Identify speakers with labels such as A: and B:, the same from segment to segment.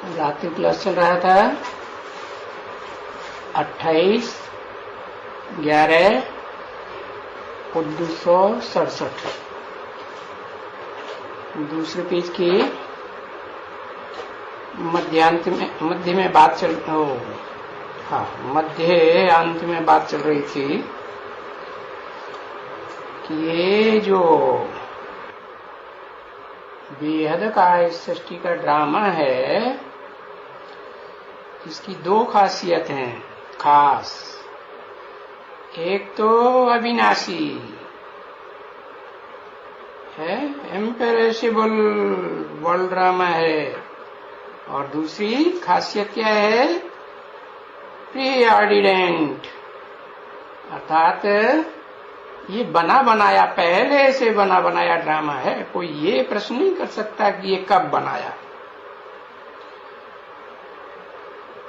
A: रात्रि क्लास चल रहा था 28/11/1967। दूसरे पेज की मध्य में बात चल मध्य अंत में बात चल रही थी कि ये जो बेहद काय सृष्टि का ड्रामा है, इसकी दो खासियत हैं खास। एक तो अविनाशी है, इम्पेरिशेबल वर्ल्ड ड्रामा है, और दूसरी खासियत क्या है, प्रीऑर्डिनेंट, अर्थात ये बना बनाया, पहले से बना बनाया ड्रामा है। कोई ये प्रश्न नहीं कर सकता कि ये कब बनाया।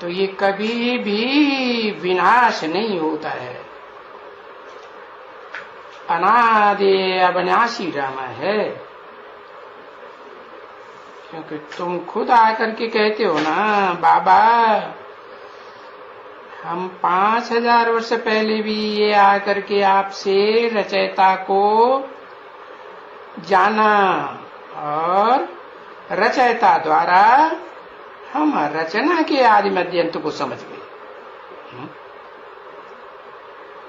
A: तो ये कभी भी विनाश नहीं होता है, अनादि अविनाशी ड्रामा है। क्योंकि तुम खुद आकर के कहते हो ना, बाबा हम 5000 वर्ष पहले भी ये आकर के आपसे रचयिता को जाना, और रचयिता द्वारा हम रचना के आदि मध्य अंत को समझ गए।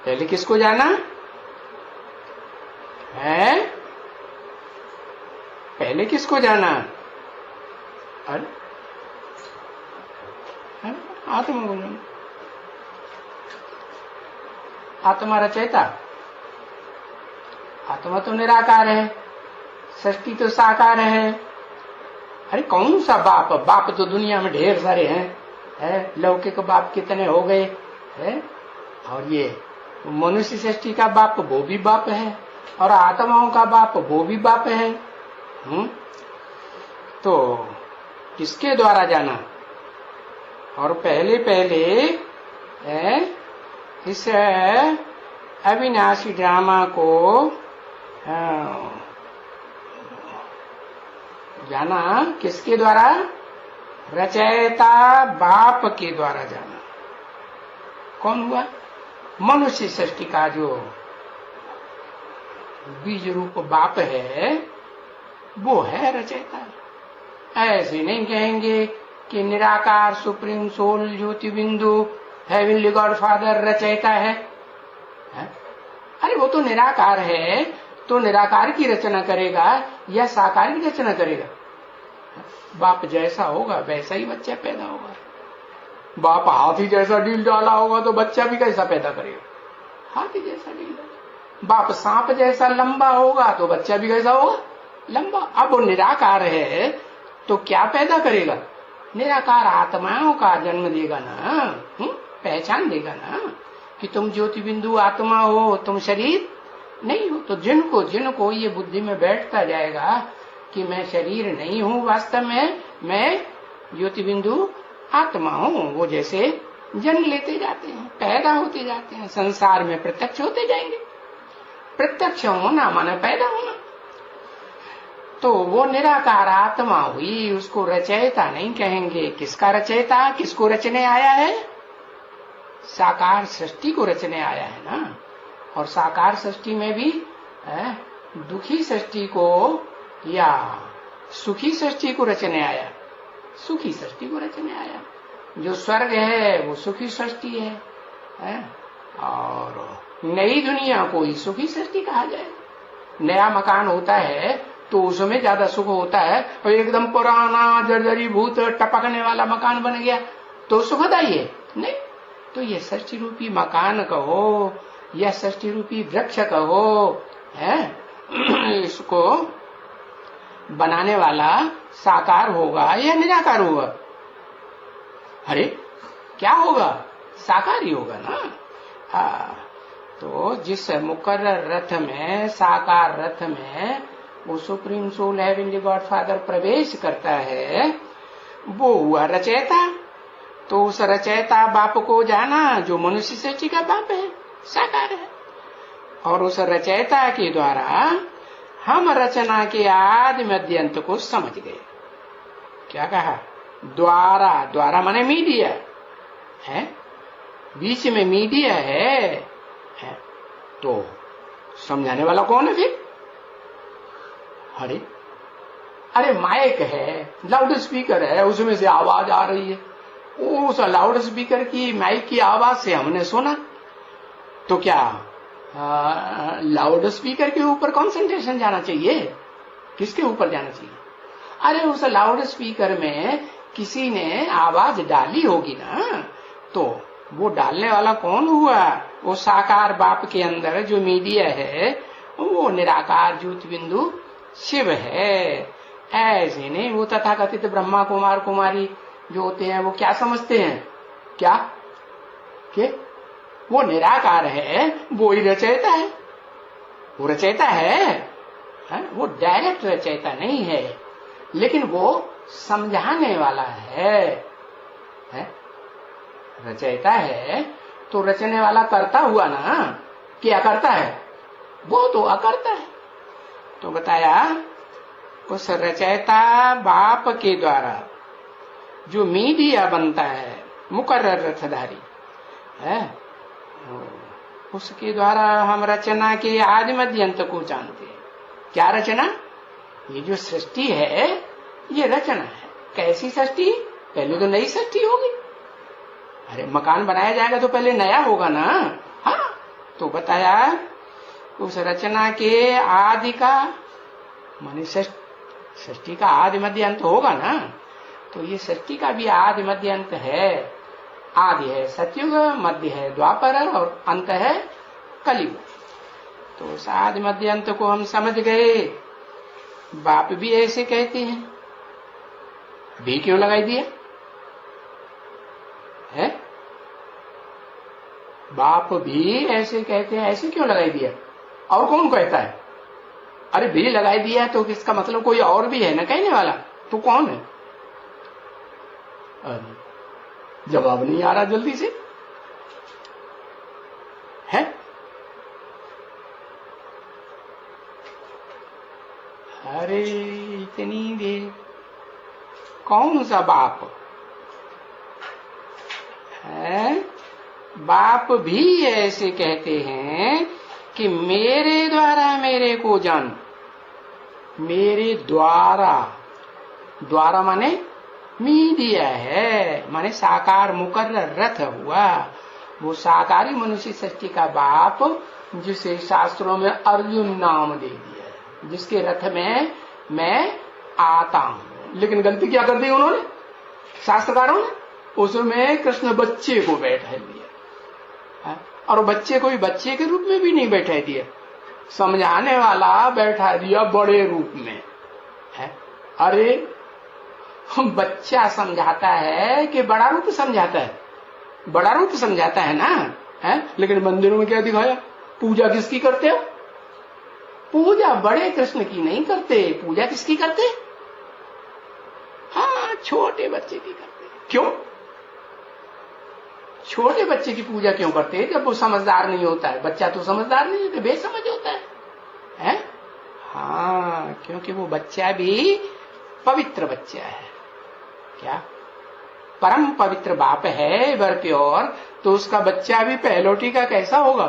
A: पहले किसको जाना है? पहले किसको जाना? अरे आत्मा को जाना। आत्मा रचयिता, आत्मा तो निराकार है, सृष्टि तो साकार है। अरे कौन सा बाप? बाप तो दुनिया में ढेर सारे हैं, लौकिक बाप कितने हो गए हैं, और ये मनुष्य सृष्टि का बाप वो भी बाप है, और आत्माओं का बाप वो भी बाप है। तो किसके द्वारा जाना? और पहले इस अविनाशी ड्रामा को जाना किसके द्वारा? रचयिता बाप के द्वारा जाना। कौन हुआ? मनुष्य सृष्टि का जो बीज रूप बाप है, वो है रचयिता। ऐसे नहीं कहेंगे कि निराकार सुप्रीम सोल ज्योति बिंदु हेवनली गॉड फादर रचयिता है। अरे वो तो निराकार है, तो निराकार की रचना करेगा या साकार की रचना करेगा? बाप जैसा होगा वैसा ही बच्चा पैदा होगा। बाप हाथी जैसा डील डाला होगा तो बच्चा भी कैसा पैदा करेगा? हाथी जैसा डील डाला। बाप सांप जैसा लंबा होगा तो बच्चा भी कैसा होगा? लंबा। अब वो निराकार है तो क्या पैदा करेगा? निराकार आत्माओं का जन्म देगा ना, पहचान देगा ना कि तुम ज्योति बिंदु आत्मा हो, तुम शरीर नहीं हो। तो जिनको ये बुद्धि में बैठता जाएगा कि मैं शरीर नहीं हूँ, वास्तव में मैं ज्योति बिंदु आत्मा हूँ, वो जैसे जन्म लेते जाते हैं, पैदा होते जाते हैं, संसार में प्रत्यक्ष होते जाएंगे। प्रत्यक्ष होना माने पैदा होना। तो वो निराकार आत्मा हुई, उसको रचयिता नहीं कहेंगे। किसका रचयिता? किसको रचने आया है? साकार सृष्टि को रचने आया है ना। और साकार सृष्टि में भी दुखी सृष्टि को या सुखी सृष्टि को रचने आया। सुखी सृष्टि को रचने आया। जो स्वर्ग है वो सुखी सृष्टि है, और नई दुनिया को ही सुखी सृष्टि कहा जाए। नया मकान होता है तो उसमें ज्यादा सुख होता है, और एकदम पुराना जर्जरी भूत टपकने वाला मकान बन गया तो सुखदायी है नहीं। तो ये सृष्टि रूपी मकान कहो या सृष्टि रूपी वृक्ष कहो, इसको बनाने वाला साकार होगा या निराकार होगा? अरे क्या होगा? साकार ही होगा ना। तो जिस मुकर्रर रथ में, साकार रथ में वो supreme soul heavenly God father प्रवेश करता है, वो हुआ रचयिता। तो उस रचयिता बाप को जाना जो मनुष्य सृष्टि का बाप है, साकार है। और उस रचयिता के द्वारा हम रचना के आदि मध्य अंत को समझ गए। क्या कहा? द्वारा, द्वारा माने मीडिया है, बीच में मीडिया है, तो समझाने वाला कौन है फिर? अरे माइक है, लाउड स्पीकर है, उसमें से आवाज आ रही है, उस लाउड स्पीकर की माइक की आवाज से हमने सुना, तो क्या लाउड स्पीकर के ऊपर कंसंट्रेशन जाना चाहिए? किसके ऊपर जाना चाहिए? अरे उस लाउड स्पीकर में किसी ने आवाज डाली होगी ना, तो वो डालने वाला कौन हुआ? वो साकार बाप के अंदर जो मीडिया है, वो निराकार ज्योति बिंदु शिव है। ऐसे नहीं वो तथाकथित ब्रह्मा कुमार कुमारी जो होते हैं वो क्या समझते हैं? क्या कि वो निराकार है, वो ही रचयिता है, वो रचयिता है, वो डायरेक्ट रचयिता नहीं है, लेकिन वो समझाने वाला है? रचयिता है तो रचने वाला करता हुआ ना, क्या करता है? वो तो अकर्ता है। तो बताया उस रचयिता बाप के द्वारा जो मीडिया बनता है, मुकर्रर रथधारी है, उसके द्वारा हम रचना के आदि मध्य अंत को जानते हैं। क्या रचना? ये जो सृष्टि है ये रचना है। कैसी सृष्टि? पहले तो नई सृष्टि होगी। अरे मकान बनाया जाएगा तो पहले नया होगा ना। हाँ, तो बताया उस रचना के आदि का माने सृष्टि का आदि मध्य अंत होगा ना, तो ये सृष्टि का भी आदि मध्य अंत है। आदि है सतयुग, मध्य है द्वापर और अंत है कलयुग। तो उस आदि मध्य अंत को हम समझ गए। बाप भी ऐसे कहते हैं, भी क्यों लगाई दिया है? बाप भी ऐसे कहते हैं, ऐसे क्यों लगाई दिया? और कौन कहता है? अरे भी लगाई दिया तो इसका मतलब कोई और भी है ना कहने वाला, तो कौन है? अरे जवाब नहीं आ रहा जल्दी से है। अरे इतनी देर कौन सा बाप है? बाप भी ऐसे कहते हैं कि मेरे द्वारा मेरे को जान। मेरे द्वारा, द्वारा माने मीडिया है, माने साकार मुकर्रर रथ हुआ। वो साकारी मनुष्य सृष्टि का बाप जिसे शास्त्रों में अर्जुन नाम दे दिया है, जिसके रथ में मैं आता हूं। लेकिन गलती क्या कर दी उन्होंने, शास्त्रकारों ने? उसमें कृष्ण बच्चे को बैठा दिया, और बच्चे को भी बच्चे के रूप में भी नहीं बैठा दिया, समझाने वाला बैठा दिया बड़े रूप में है। अरे बच्चा समझाता है कि बड़ा रूप समझाता है? बड़ा रूप समझाता है ना, है? लेकिन मंदिरों में क्या दिखाया? पूजा किसकी करते हो? पूजा बड़े कृष्ण की नहीं करते, पूजा किसकी करते? हाँ, छोटे बच्चे की करते। क्यों? छोटे बच्चे की पूजा क्यों करते हैं? जब वो समझदार नहीं होता है। बच्चा तो समझदार नहीं होता, बेसमझ होता है? हाँ, क्योंकि वो बच्चा भी पवित्र बच्चा है। क्या? परम पवित्र बाप है, वर प्योर, तो उसका बच्चा भी पहलोटी का कैसा होगा?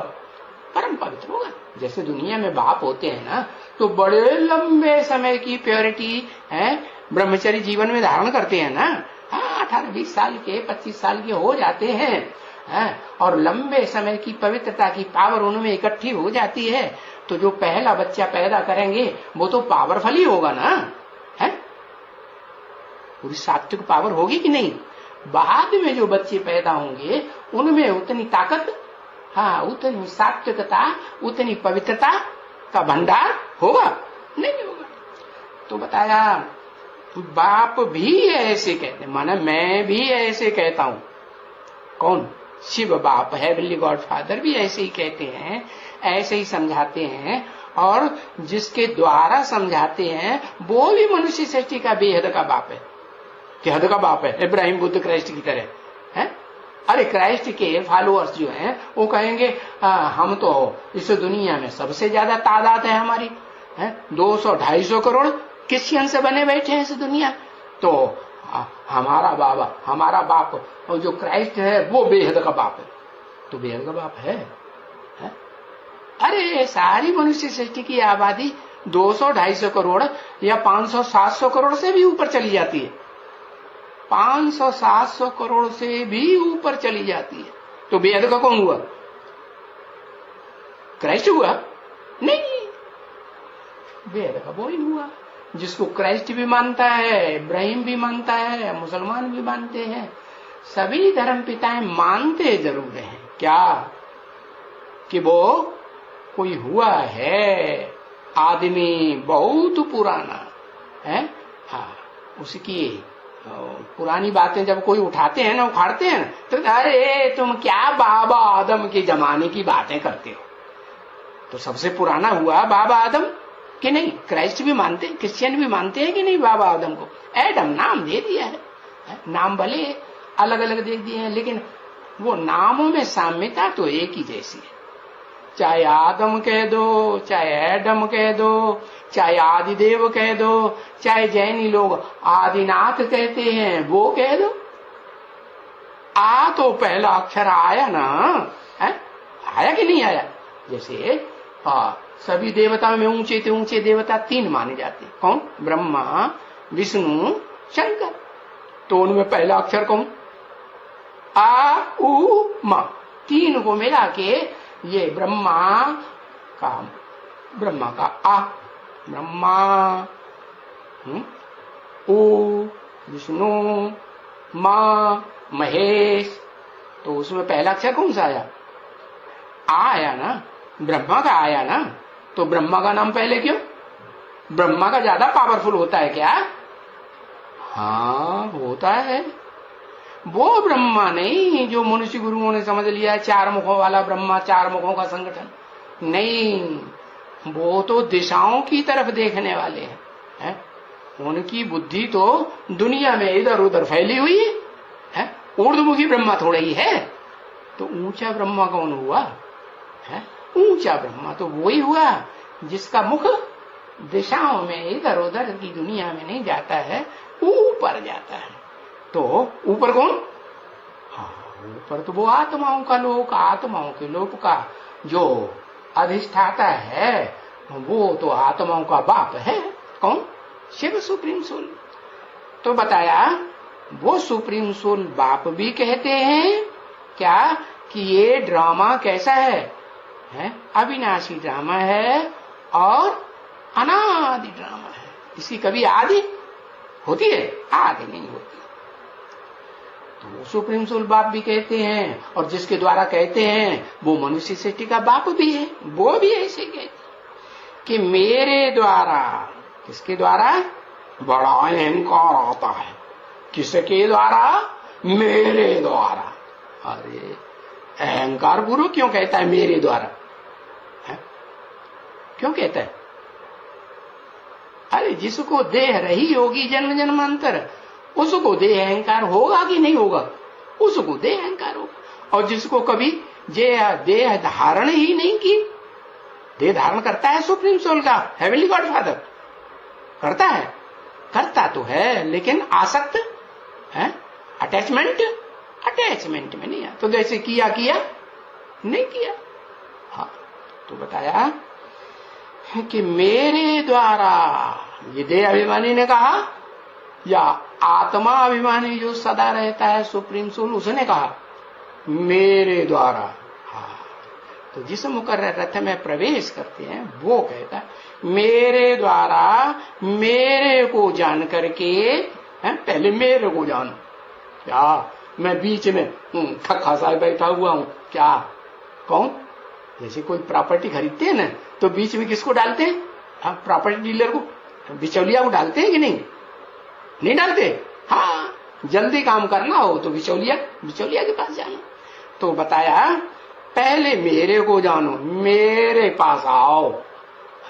A: परम पवित्र होगा। जैसे दुनिया में बाप होते हैं ना, तो बड़े लंबे समय की प्योरिटी है, ब्रह्मचर्य जीवन में धारण करते हैं ना। हाँ, 18-20 साल के, 25 साल के हो जाते हैं, और लंबे समय की पवित्रता की पावर उनमें इकट्ठी हो जाती है। तो जो पहला बच्चा पैदा करेंगे वो तो पावरफुल ही होगा ना, है? पूरी सात्विक पावर होगी कि नहीं? बाद में जो बच्चे पैदा होंगे उनमें उतनी ताकत, हाँ, उतनी सात्विकता, उतनी पवित्रता का भंडार होगा? नहीं होगा। तो बताया बाप भी ऐसे कहते, माना मैं भी ऐसे कहता हूं। कौन? शिव बाप, हेवनली गॉड फादर भी ऐसे ही कहते हैं, ऐसे ही समझाते हैं। और जिसके द्वारा समझाते हैं वो भी मनुष्य सृष्टि का बेहद का बाप है। क्या हद का बाप है? इब्राहिम बुद्ध क्राइस्ट की तरह है। अरे क्राइस्ट के फॉलोअर्स जो हैं वो कहेंगे हम तो इस दुनिया में सबसे ज्यादा तादाद है हमारी, 200-250 करोड़ क्रिश्चियन से बने बैठे हैं इस दुनिया, तो हमारा बाबा, हमारा बाप और जो क्राइस्ट है वो बेहद का बाप है। तो बेहद का बाप है? अरे सारी मनुष्य सृष्टि की आबादी 200-250 करोड़ या 500-700 करोड़ से भी ऊपर चली जाती है। 500-700 करोड़ से भी ऊपर चली जाती है। तो बेहद का कौन हुआ? क्राइस्ट हुआ? नहीं, बेहद का वो ही हुआ जिसको क्राइस्ट भी मानता है, इब्राहिम भी मानता है, मुसलमान भी मानते हैं, सभी धर्म पिताएं मानते जरूर हैं क्या कि वो कोई हुआ है, आदमी बहुत पुराना है। हाँ, उसकी पुरानी बातें जब कोई उठाते हैं ना, उखाड़ते हैं ना, तो अरे तुम क्या बाबा आदम के जमाने की बातें करते हो। तो सबसे पुराना हुआ बाबा आदम कि नहीं? क्राइस्ट भी मानते, क्रिश्चियन भी मानते हैं कि नहीं बाबा आदम को? एडम नाम दे दिया है, नाम भले अलग अलग दे दिए हैं लेकिन वो नामों में साम्यता तो एक ही जैसी है। चाहे आदम कह दो, चाहे एडम कह दो, चाहे आदिदेव कह दो, चाहे जैनी लोग आदिनाथ कहते हैं वो कह दो। आ तो पहला अक्षर आया ना, है? आया कि नहीं आया? जैसे सभी देवताओं में ऊंचे से ऊंचे देवता 3 माने जाते हैं। कौन? ब्रह्मा, विष्णु, शंकर। तो उनमें पहला अक्षर कौन? आ उ मा, 3 को मिला के ये ब्रह्मा का आ, ब्रह्मा, उ, विष्णु, मां, महेश। तो उसमें पहला अक्षर कौन सा आया? आया ना, ब्रह्मा का आया ना। तो ब्रह्मा का नाम पहले क्यों? ब्रह्मा का ज्यादा पावरफुल होता है क्या? हाँ होता है। वो ब्रह्मा नहीं जो मनुष्य गुरुओं ने समझ लिया है 4 मुखों वाला ब्रह्मा, 4 मुखों का संगठन नहीं। वो तो दिशाओं की तरफ देखने वाले हैं, उनकी बुद्धि तो दुनिया में इधर उधर फैली हुई है, ऊर्ध्वमुखी ब्रह्मा थोड़ा ही है। तो ऊंचा ब्रह्मा कौन हुआ है? ऊंचा ब्रह्मा तो वही हुआ जिसका मुख दिशाओं में इधर उधर की दुनिया में नहीं जाता है, ऊपर जाता है। तो ऊपर कौन? हाँ, ऊपर तो वो आत्माओं का लोक, आत्माओं के लोक का जो अधिष्ठाता है वो तो आत्माओं का बाप है। कौन? Shiv supreme soul. तो बताया वो सुप्रीम सोल बाप भी कहते हैं क्या कि ये ड्रामा कैसा है? अविनाशी ड्रामा है और अनादि ड्रामा है। इसकी कभी आदि होती है? आदि नहीं होती। तो सुप्रीम सोल बाप भी कहते हैं, और जिसके द्वारा कहते हैं वो मनुष्य सृष्टि का बाप भी है। वो भी ऐसे कहते हैं कि मेरे द्वारा, किसके द्वारा? बड़ा अहंकार आता है। किसके द्वारा? मेरे द्वारा। अरे अहंकार गुरु क्यों कहता है मेरे द्वारा? क्यों कहता है? अरे जिसको देह रही होगी जन्म जन्मांतर, उसको देह अहंकार होगा कि नहीं होगा? उसको देह अहंकार होगा। और जिसको कभी देह धारण ही नहीं की, देह धारण करता है सुप्रीम सोल का हेवनली गॉड फादर, करता है, करता तो है लेकिन आसक्त है, अटैचमेंट में नहीं है। तो जैसे किया नहीं किया। हाँ, तो बताया कि मेरे द्वारा, ये देह अभिमानी ने कहा या आत्मा अभिमानी जो सदा रहता है सुप्रीम सोल, उसने कहा मेरे द्वारा। हाँ, तो जिस मुकर्रर रथ में प्रवेश करते हैं वो कहता है मेरे द्वारा मेरे को जान करके, पहले मेरे को जानो। क्या मैं बीच में खखा सा बैठा हुआ हूं क्या? कौन? जैसे कोई प्रॉपर्टी खरीदते हैं ना, तो बीच में किसको डालते हैं? प्रॉपर्टी डीलर को, बिचौलिया को डालते हैं कि नहीं डालते? हाँ, जल्दी काम करना हो तो बिचौलिया के पास जाना। तो बताया पहले मेरे को जानो, मेरे पास आओ।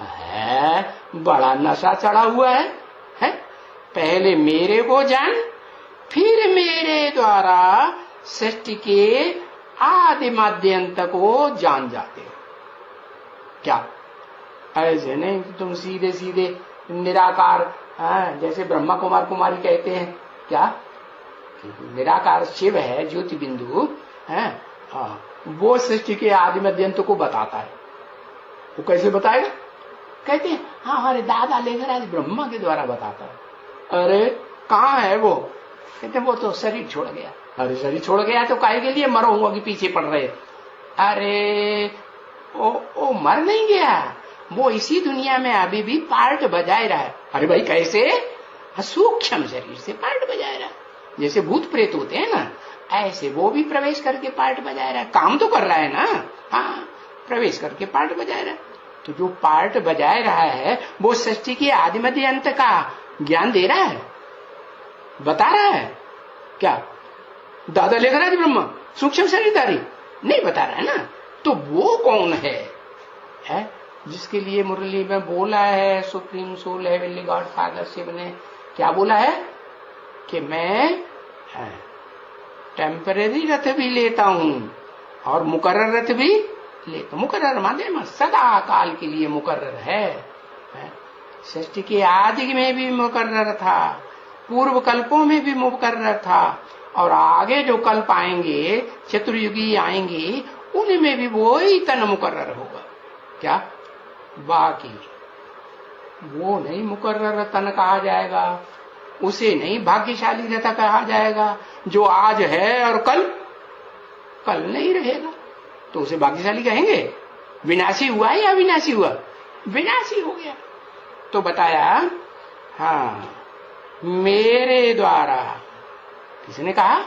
A: है बड़ा नशा चढ़ा हुआ है? पहले मेरे को जान, फिर मेरे द्वारा सृष्टि के आदि माध्यंत को जान जाते हो। क्या ऐसे नहीं तुम सीधे सीधे निराकार, जैसे ब्रह्मा कुमार कुमारी कहते हैं क्या? निराकार शिव है, ज्योति बिंदु है, वो सृष्टि के आदि मध्य अंत को बताता है। वो कैसे बताएगा? कहते हैं हाँ हमारे दादा लेखराज ब्रह्मा के द्वारा बताता है। अरे कहाँ है वो? कहते वो तो शरीर छोड़ गया। अरे शरीर छोड़ गया तो काहे के लिए मरो हुआ कि पीछे पड़ रहे? अरे ओ मर नहीं गया, वो इसी दुनिया में अभी भी पार्ट बजाए रहा है। अरे भाई कैसे? सूक्ष्म शरीर से पार्ट बजाए रहा है, जैसे भूत प्रेत होते हैं ना, ऐसे वो भी प्रवेश करके पार्ट बजाए रहा है। काम तो कर रहा है ना, हाँ प्रवेश करके पार्ट बजाए रहा है। तो जो पार्ट बजाए रहा है वो सृष्टि के आदि मध्य अंत का ज्ञान दे रहा है, बता रहा है। क्या दादा लेखराज ब्रह्मा सूक्ष्म शरीरधारी नहीं बता रहा है ना? तो वो कौन है जिसके लिए मुरली में बोला है supreme soul heavenly God father Shiv ने क्या बोला है कि मैं टेम्परेरी रथ भी लेता हूं और मुकर्रर रथ भी लेता। मुकर्रर माने सदा काल के लिए मुकर्रर है। सृष्टि के आदि में भी मुकर्रर था, पूर्व कल्पों में भी मुकर्रर था, और आगे जो कल्प आएंगे चतुर्युगी आएंगे उनमें भी वो ही तन मुकर्रर होगा। क्या बाकी वो नहीं मुकर्रर तन कहा जाएगा, उसे नहीं भाग्यशाली रथ कहा जाएगा। जो आज है और कल नहीं रहेगा तो उसे भाग्यशाली कहेंगे? विनाशी हुआ या अविनाशी हुआ? विनाशी हो गया। तो बताया हाँ मेरे द्वारा, किसने कहा?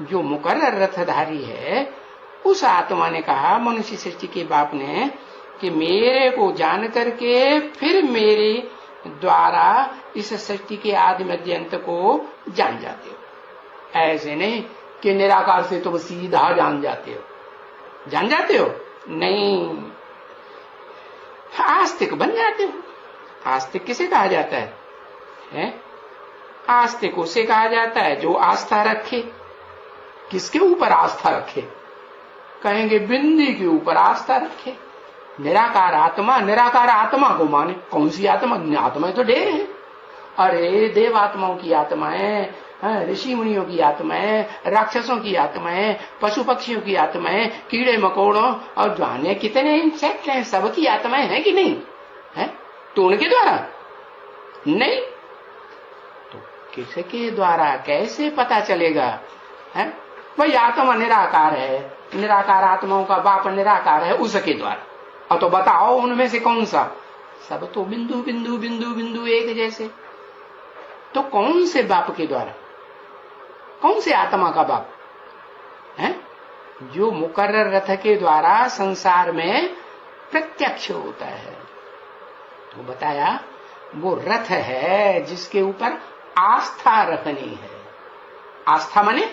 A: जो मुकर्रर रथधारी है उस आत्मा ने कहा, मनुष्य सृष्टि के बाप ने, कि मेरे को जान करके फिर मेरे द्वारा इस सृष्टि के आदि मध्य अंत को जान जाते हो। ऐसे नहीं कि निराकार से तुम सीधा जान जाते हो। जान जाते हो नहीं, आस्तिक बन जाते हो। आस्तिक किसे कहा जाता है? आस्तिक उसे कहा जाता है जो आस्था रखे। किसके ऊपर आस्था रखे? कहेंगे बिंदी के ऊपर आस्था रखे। निराकार आत्मा को माने। कौन सी आत्मा? आत्माएं तो ढेर है। अरे देव आत्माओं की आत्माएं, ऋषि मुनियों की आत्माएं, राक्षसों की आत्माएं, पशु पक्षियों की आत्माएं, कीड़े मकोड़ों और जाने कितने इंसेक्ट हैं, सबकी आत्माएं हैं कि नहीं है? तो उनके द्वारा नहीं तो किसके द्वारा कैसे पता चलेगा? है भाई आत्मा निराकार है, निराकार आत्माओं का बाप निराकार है, उसके द्वारा। और तो बताओ उनमें से कौन सा? सब तो बिंदु बिंदु बिंदु बिंदु एक जैसे। तो कौन से बाप के द्वारा? कौन से आत्मा का बाप है? जो मुकर्रर रथ के द्वारा संसार में प्रत्यक्ष होता है। तो बताया वो रथ है जिसके ऊपर आस्था रखनी है। आस्था माने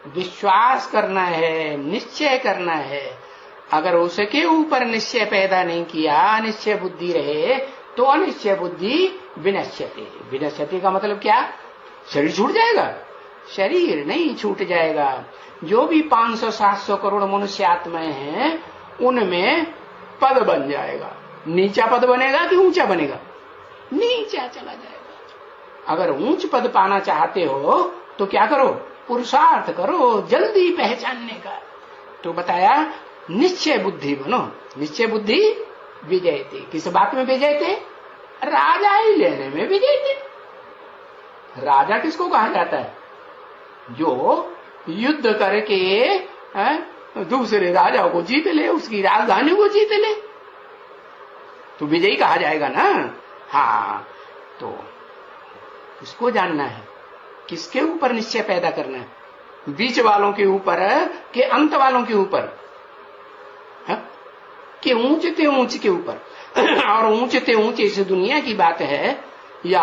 A: विश्वास करना है, निश्चय करना है। अगर उसके ऊपर निश्चय पैदा नहीं किया, अनिश्चय बुद्धि रहे, तो अनिश्चय बुद्धि विनश्यते। विनश्यते का मतलब क्या? शरीर छूट जाएगा? शरीर नहीं छूट जाएगा। जो भी 500-700 करोड़ मनुष्य आत्माएं हैं उनमें पद बन जाएगा। नीचा पद बनेगा कि ऊंचा बनेगा? नीचा चला जाएगा। अगर ऊंच पद पाना चाहते हो तो क्या करो? पुरुषार्थ करो जल्दी पहचानने का। तो बताया निश्चय बुद्धि बनो। निश्चय बुद्धि विजय थे। किस बात में विजय थे? राजा ही लेने में विजय थे। राजा किसको कहा जाता है? जो युद्ध करके दूसरे राजाओं को जीत ले, उसकी राजधानी को जीत ले, तो विजयी कहा जाएगा ना। हाँ तो उसको जानना है किसके ऊपर निश्चय पैदा करना है? बीच वालों के ऊपर के अंत वालों के ऊपर कि ऊंचते ऊंच के ऊपर। और ऊंचते ऊंचे इस दुनिया की बात है या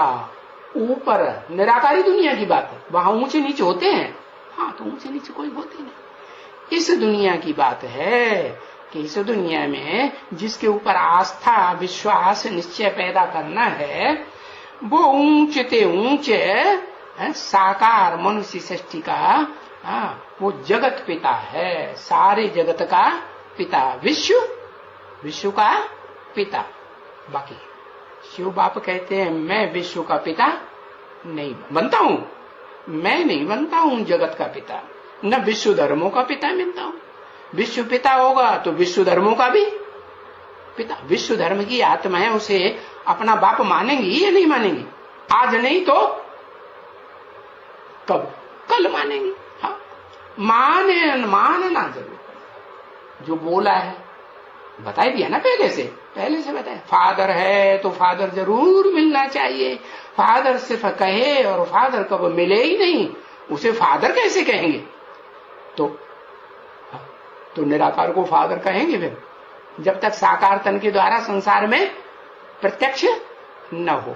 A: ऊपर निराकारी दुनिया की बात है? वहां ऊंचे नीचे होते हैं? हाँ तो ऊंचे नीचे कोई होते नहीं। इस दुनिया की बात है कि इस दुनिया में जिसके ऊपर आस्था विश्वास निश्चय पैदा करना है वो ऊंचते ऊंचे साकार मनुष्य सृष्टि का वो जगत पिता है। सारे जगत का पिता, विश्व का पिता। बाकी शिव बाप कहते हैं मैं विश्व का पिता नहीं बनता हूं, मैं नहीं बनता हूं जगत का पिता, न विश्व धर्मों का पिता बनता हूं। विश्व पिता होगा तो विश्व धर्मों का भी पिता। विश्व धर्म की आत्मा है, उसे अपना बाप मानेंगी या नहीं मानेंगी? आज नहीं तो कब? कल मानेंगी। हाँ, मानना जरूर। जो बोला है बता दिया ना, पहले से बताया। फादर है तो फादर जरूर मिलना चाहिए। फादर सिर्फ कहे और फादर कब मिले ही नहीं, उसे फादर कैसे कहेंगे? तो निराकार को फादर कहेंगे फिर, जब तक साकार तन के द्वारा संसार में प्रत्यक्ष न हो।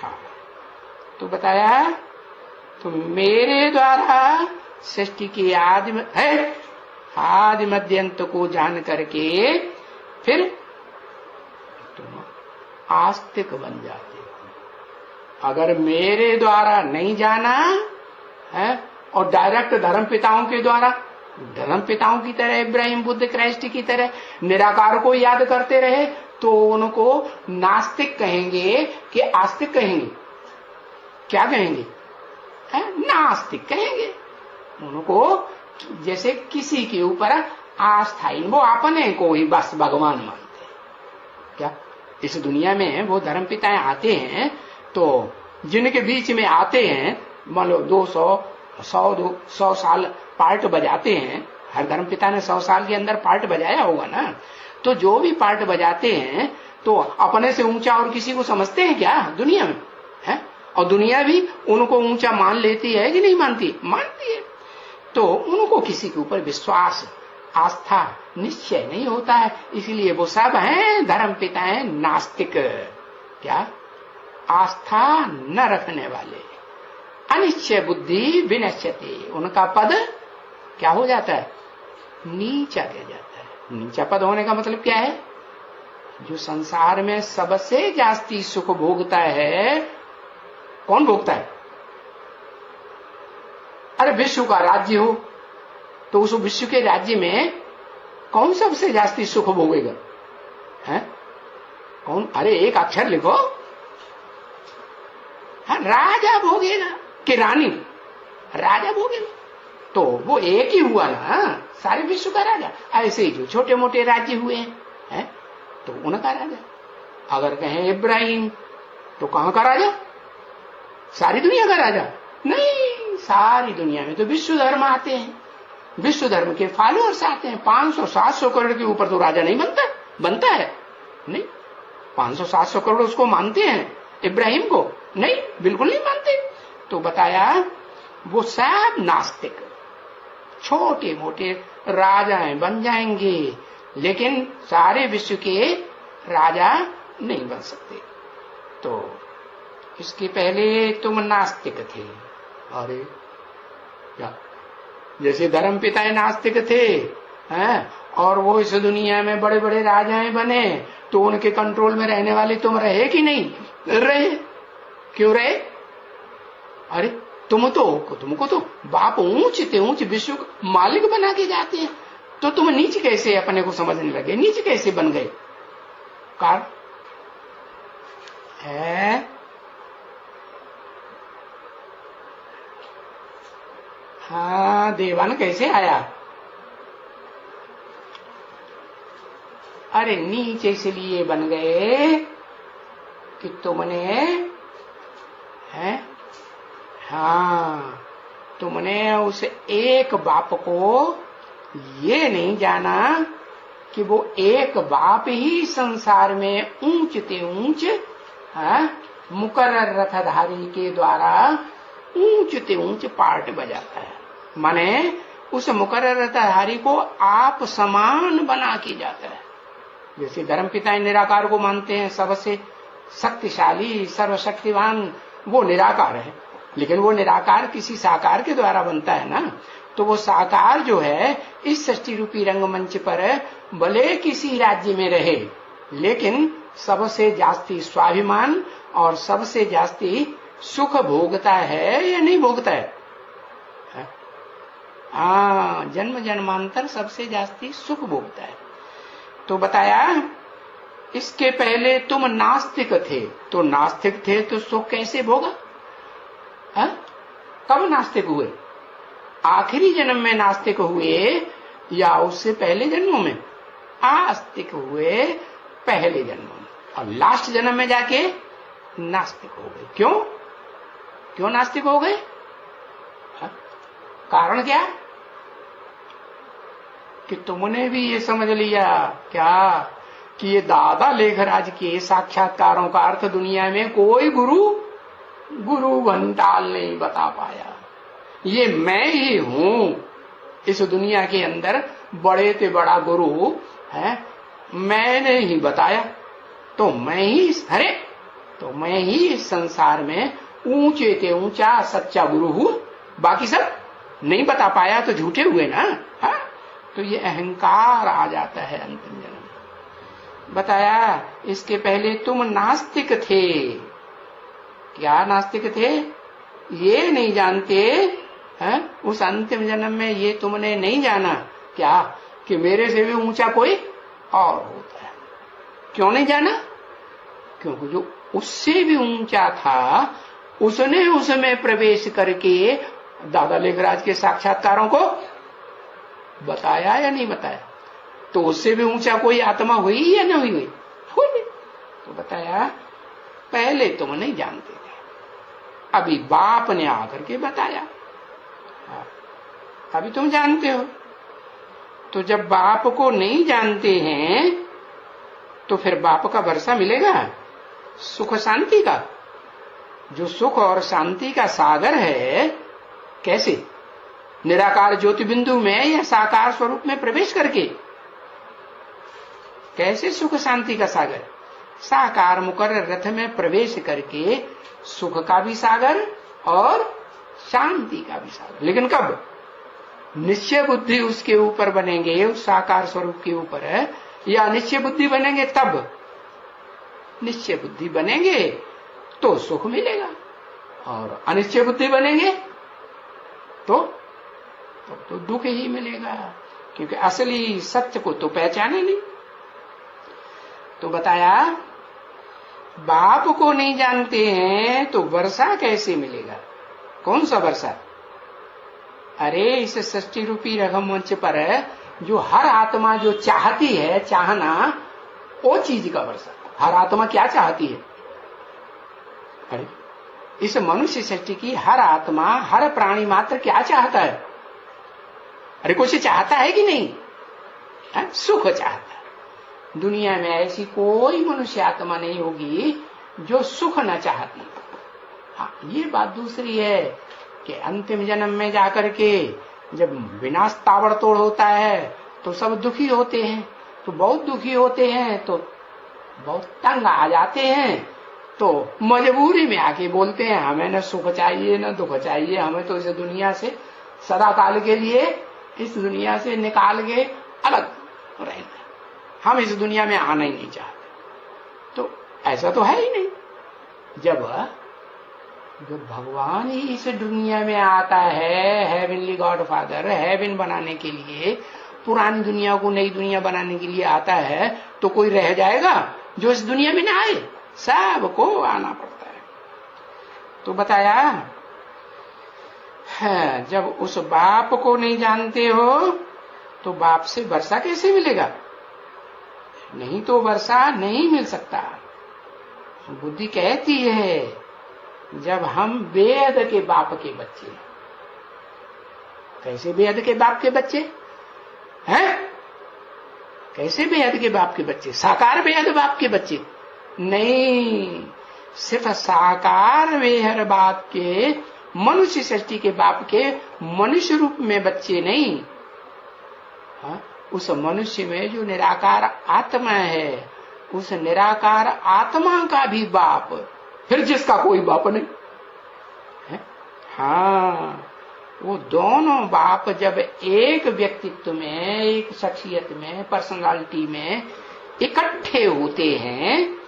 A: हाँ, तो बताया तो मेरे द्वारा सृष्टि की आदि मध्य अंत को जान करके फिर तुम आस्तिक बन जाते हो। अगर मेरे द्वारा नहीं जाना है और डायरेक्ट धर्म पिताओं के द्वारा, धर्म पिताओं की तरह इब्राहिम, बुद्ध, क्राइस्ट की तरह निराकार को याद करते रहे तो उनको नास्तिक कहेंगे कि आस्तिक कहेंगे? क्या कहेंगे? नास्तिक कहेंगे। उनको जैसे किसी के ऊपर आस्था ही, वो अपने को ही बस भगवान मानते हैं। क्या इस दुनिया में वो धर्म पिताएं आते हैं तो जिनके बीच में आते हैं, मान लो 200 साल पार्ट बजाते हैं, हर धर्म पिता ने 100 साल के अंदर पार्ट बजाया होगा ना, तो जो भी पार्ट बजाते हैं तो अपने से ऊंचा और किसी को समझते हैं क्या दुनिया में? है? और दुनिया भी उनको ऊंचा मान लेती है कि नहीं मानती? मानती है। तो उनको किसी के ऊपर विश्वास, आस्था, निश्चय नहीं होता है, इसलिए वो सब हैं धर्म पिता हैं नास्तिक। क्या? आस्था न रखने वाले, अनिश्चय बुद्धि विनश्यते। उनका पद क्या हो जाता है? नीचा रह जाता है। नीचा पद होने का मतलब क्या है? जो संसार में सबसे जास्ती सुख भोगता है, कौन भोगता है? अरे विश्व का राज्य हो तो उस विश्व के राज्य में कौन सबसे जास्ती सुख भोगेगा? है कौन? अरे एक अक्षर लिखो। हाँ, राजा भोगेगा कि रानी? राजा भोगेगा। तो वो एक ही हुआ ना सारे विश्व का राजा। ऐसे ही जो छोटे मोटे राज्य हुए हैं तो उनका राजा। अगर कहें इब्राहिम तो कहां का राजा? सारी दुनिया का राजा नहीं, सारी दुनिया में तो विश्व धर्म आते हैं, विश्व धर्म के फॉलोअर्स आते हैं। 500-700 करोड़ के ऊपर तो राजा नहीं बनता है नहीं। 500-700 करोड़ उसको मानते हैं इब्राहिम को? नहीं, बिल्कुल नहीं मानते। तो बताया वो सब नास्तिक, छोटे मोटे राजाएं बन जाएंगे लेकिन सारे विश्व के राजा नहीं बन सकते। तो इसके पहले तुम नास्तिक थे। अरे क्या? जैसे धर्म पिताएं नास्तिक थे हैं, और वो इस दुनिया में बड़े बड़े राजाएं बने तो उनके कंट्रोल में रहने वाले तुम रहे कि नहीं रहे? क्यों रहे? अरे तुमको तो बाप ऊंच विश्व मालिक बना के जाते हैं, तो तुम नीच कैसे अपने को समझने लगे? नीच कैसे बन गए? कारण है हाँ, देवान कैसे आया? अरे नीच इसलिए बन गए कि तुमने तुमने उस एक बाप को ये नहीं जाना कि वो एक बाप ही संसार में ऊंचते ऊंच मुकर्रर रथधारी के द्वारा ऊंचते ऊंच पार्ट बजाता है। माने उस मुकर्रर रथधारी को आप समान बना के जाता है। जैसे धर्म पिता निराकार को मानते हैं, सबसे शक्तिशाली सर्वशक्तिवान वो निराकार है, लेकिन वो निराकार किसी साकार के द्वारा बनता है ना। तो वो साकार जो है इस सृष्टि रूपी रंगमंच पर भले किसी राज्य में रहे, लेकिन सबसे जास्ती स्वाभिमान और सबसे जास्ती सुख भोगता है या नहीं भोगता है? जन्म जन्मांतर सबसे जास्ती सुख भोगता है। तो बताया इसके पहले तुम नास्तिक थे, तो नास्तिक थे तो सुख कैसे भोगा? कब नास्तिक हुए? आखिरी जन्म में नास्तिक हुए या उससे पहले जन्मों में? आस्तिक हुए पहले जन्मों में, और लास्ट जन्म में जाके नास्तिक हो गए। क्यों? क्यों नास्तिक हो गए? कारण क्या? कि तुमने भी ये समझ लिया क्या कि ये दादा लेखराज के साक्षात्कारों का अर्थ दुनिया में कोई गुरु घंटाल नहीं बता पाया। ये मैं ही हूं इस दुनिया के अंदर बड़े से बड़ा गुरु है, मैंने ही बताया। तो मैं ही इस संसार में ऊंचे से ऊंचा सच्चा गुरु हूं, बाकी सब नहीं बता पाया तो झूठे हुए ना। हा? तो ये अहंकार आ जाता है अंतिम जन्म। बताया इसके पहले तुम नास्तिक थे। क्या नास्तिक थे? ये नहीं जानते है? उस अंतिम जन्म में ये तुमने नहीं जाना क्या कि मेरे से भी ऊंचा कोई और होता है। क्यों नहीं जाना? क्योंकि जो उससे भी ऊंचा था उसने उसमें प्रवेश करके दादा लेखराज के साक्षात्कारों को बताया या नहीं बताया? तो उससे भी ऊंचा कोई आत्मा हुई या नहीं हुई? हुई। तो बताया पहले तुम नहीं जानते थे, अभी बाप ने आकर के बताया, अभी तुम जानते हो। तो जब बाप को नहीं जानते हैं तो फिर बाप का वर्षा मिलेगा सुख शांति का? जो सुख और शांति का सागर है, कैसे? निराकार ज्योति बिंदु में या साकार स्वरूप में प्रवेश करके? कैसे सुख शांति का सागर? साकार मुकर्रर रथ में प्रवेश करके सुख का भी सागर और शांति का भी सागर। लेकिन कब? निश्चय बुद्धि उसके ऊपर बनेंगे, उस साकार स्वरूप के ऊपर है, या निश्चय बुद्धि बनेंगे तब? निश्चय बुद्धि बनेंगे तो सुख मिलेगा, और अनिश्चय बुद्धि बनेंगे तो दुख ही मिलेगा, क्योंकि असली सत्य को तो पहचाने नहीं। तो बताया बाप को नहीं जानते हैं तो वर्षा कैसे मिलेगा? कौन सा वर्षा? अरे इस सृष्टि रूपी रंगमंच पर जो हर आत्मा जो चाहती है, चाहना, वो चीज का वर्षा। हर आत्मा क्या चाहती है? अरे इस मनुष्य सृष्टि की हर आत्मा, हर प्राणी मात्र क्या चाहता है? अरे कुछ चाहता है कि नहीं? सुख चाहता है। दुनिया में ऐसी कोई मनुष्य आत्मा नहीं होगी जो सुख न चाहती। हाँ, ये बात दूसरी है कि अंतिम जन्म में जाकर के जब विनाश ताबड़तोड़ होता है तो सब दुखी होते हैं, तो बहुत दुखी होते हैं, तो बहुत तंग आ जाते हैं, तो मजबूरी में आके बोलते हैं हमें न सुख चाहिए न दुख चाहिए, हमें तो इस दुनिया से सदा काल के लिए इस दुनिया से निकाल के अलग रहना, हम इस दुनिया में आना ही नहीं चाहते। तो ऐसा तो है ही नहीं। जब भगवान ही इस दुनिया में आता है, हेवनली गॉड फादर, हेवन बनाने के लिए, पुरानी दुनिया को नई दुनिया बनाने के लिए आता है, तो कोई रह जाएगा जो इस दुनिया में ना आए? सबको आना पड़ता है। तो बताया है, जब उस बाप को नहीं जानते हो तो बाप से वर्षा कैसे मिलेगा? नहीं तो वर्षा नहीं मिल सकता। बुद्धि कहती है जब हम वेद के बाप के बच्चे। कैसे वेद के बाप के बच्चे हैं? कैसे वेद के बाप के बच्चे? साकार वेद बाप के बच्चे नहीं, सिर्फ साकार वेहर बाप के, मनुष्य सृष्टि के बाप के मनुष्य रूप में बच्चे नहीं। हाँ? उस मनुष्य में जो निराकार आत्मा है, उस निराकार आत्मा का भी बाप, फिर जिसका कोई बाप नहीं है। हाँ, वो दोनों बाप जब एक व्यक्तित्व में, एक शख्सियत में, पर्सनालिटी में इकट्ठे होते हैं,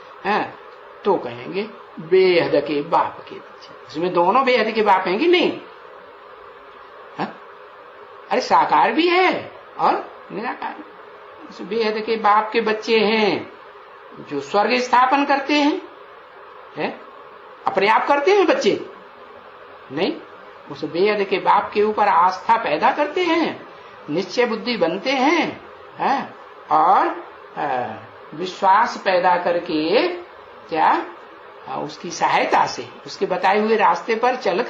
A: तो कहेंगे बेहद के बाप के बच्चे। इसमें दोनों बेहद के बाप हैं कि नहीं? अरे साकार भी है और निराकार। इस बेहद के बाप के बच्चे हैं जो स्वर्ग स्थापन करते हैं, अपने आप करते हैं बच्चे नहीं, उस बेहद के बाप के ऊपर आस्था पैदा करते हैं, निश्चय बुद्धि बनते हैं, और विश्वास पैदा करके क्या उसकी सहायता से उसके बताए हुए रास्ते पर चल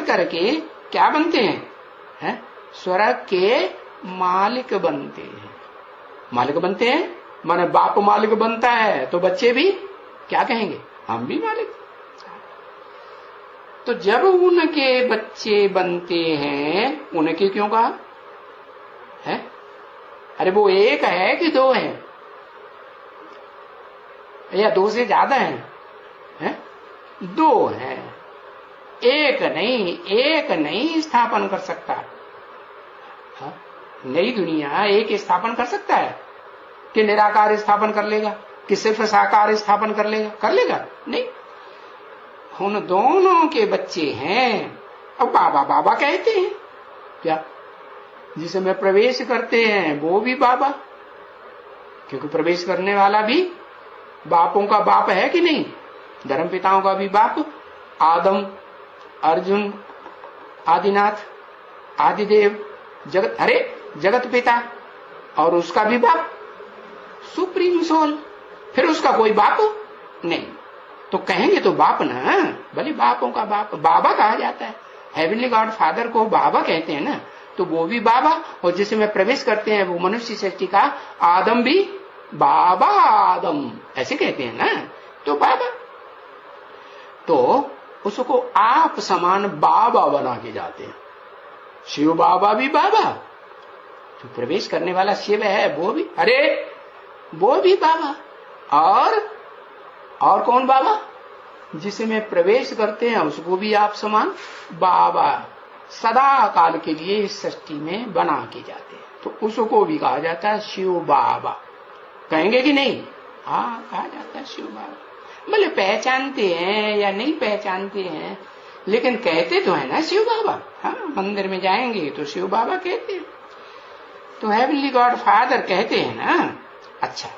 A: करके क्या बनते हैं, स्वर्ग के मालिक बनते हैं। मालिक बनते हैं माने बाप मालिक बनता है तो बच्चे भी क्या कहेंगे, हम भी मालिक। तो जब उनके बच्चे बनते हैं, उनके क्यों कहा है? अरे वो एक है कि दो है या दो से ज्यादा है? दो है, एक नहीं स्थापन कर सकता। नई दुनिया एक स्थापन कर सकता है कि निराकार स्थापन कर लेगा, कि सिर्फ साकार स्थापन कर लेगा? नहीं। उन दोनों के बच्चे हैं। अब बाबा बाबा कहते हैं क्या? जिसमें प्रवेश करते हैं वो भी बाबा, क्योंकि प्रवेश करने वाला भी बापों का बाप है कि नहीं? धर्म पिताओं का भी बाप आदम, अर्जुन, आदिनाथ, आदिदेव, जगत पिता, और उसका भी बाप सुप्रीम सोल। फिर उसका कोई बाप नहीं। तो कहेंगे तो बाप ना, भले बापों का बाप बाबा कहा जाता है। हेवनली गॉड फादर को बाबा कहते हैं ना, तो वो भी बाबा, और जिसमें प्रवेश करते हैं वो मनुष्य सृष्टि का आदम भी बाबा आदम, ऐसे कहते हैं ना, तो बाबा। तो उसको आप समान बाबा बना के जाते हैं। शिव बाबा भी बाबा, जो प्रवेश करने वाला शिव है वो भी, वो भी बाबा। और कौन बाबा? जिसमें प्रवेश करते हैं उसको भी आप समान बाबा सदा काल के लिए इस सृष्टि में बना के जाते हैं, तो उसको भी कहा जाता है शिव बाबा। कहेंगे कि नहीं? हाँ, कहा जाता है शिव बाबा। भले पहचानते हैं या नहीं पहचानते हैं, लेकिन कहते तो है ना शिव बाबा। हाँ, मंदिर में जाएंगे तो शिव बाबा कहते हैं। तो हेवनली गॉड फादर कहते हैं ना। अच्छा,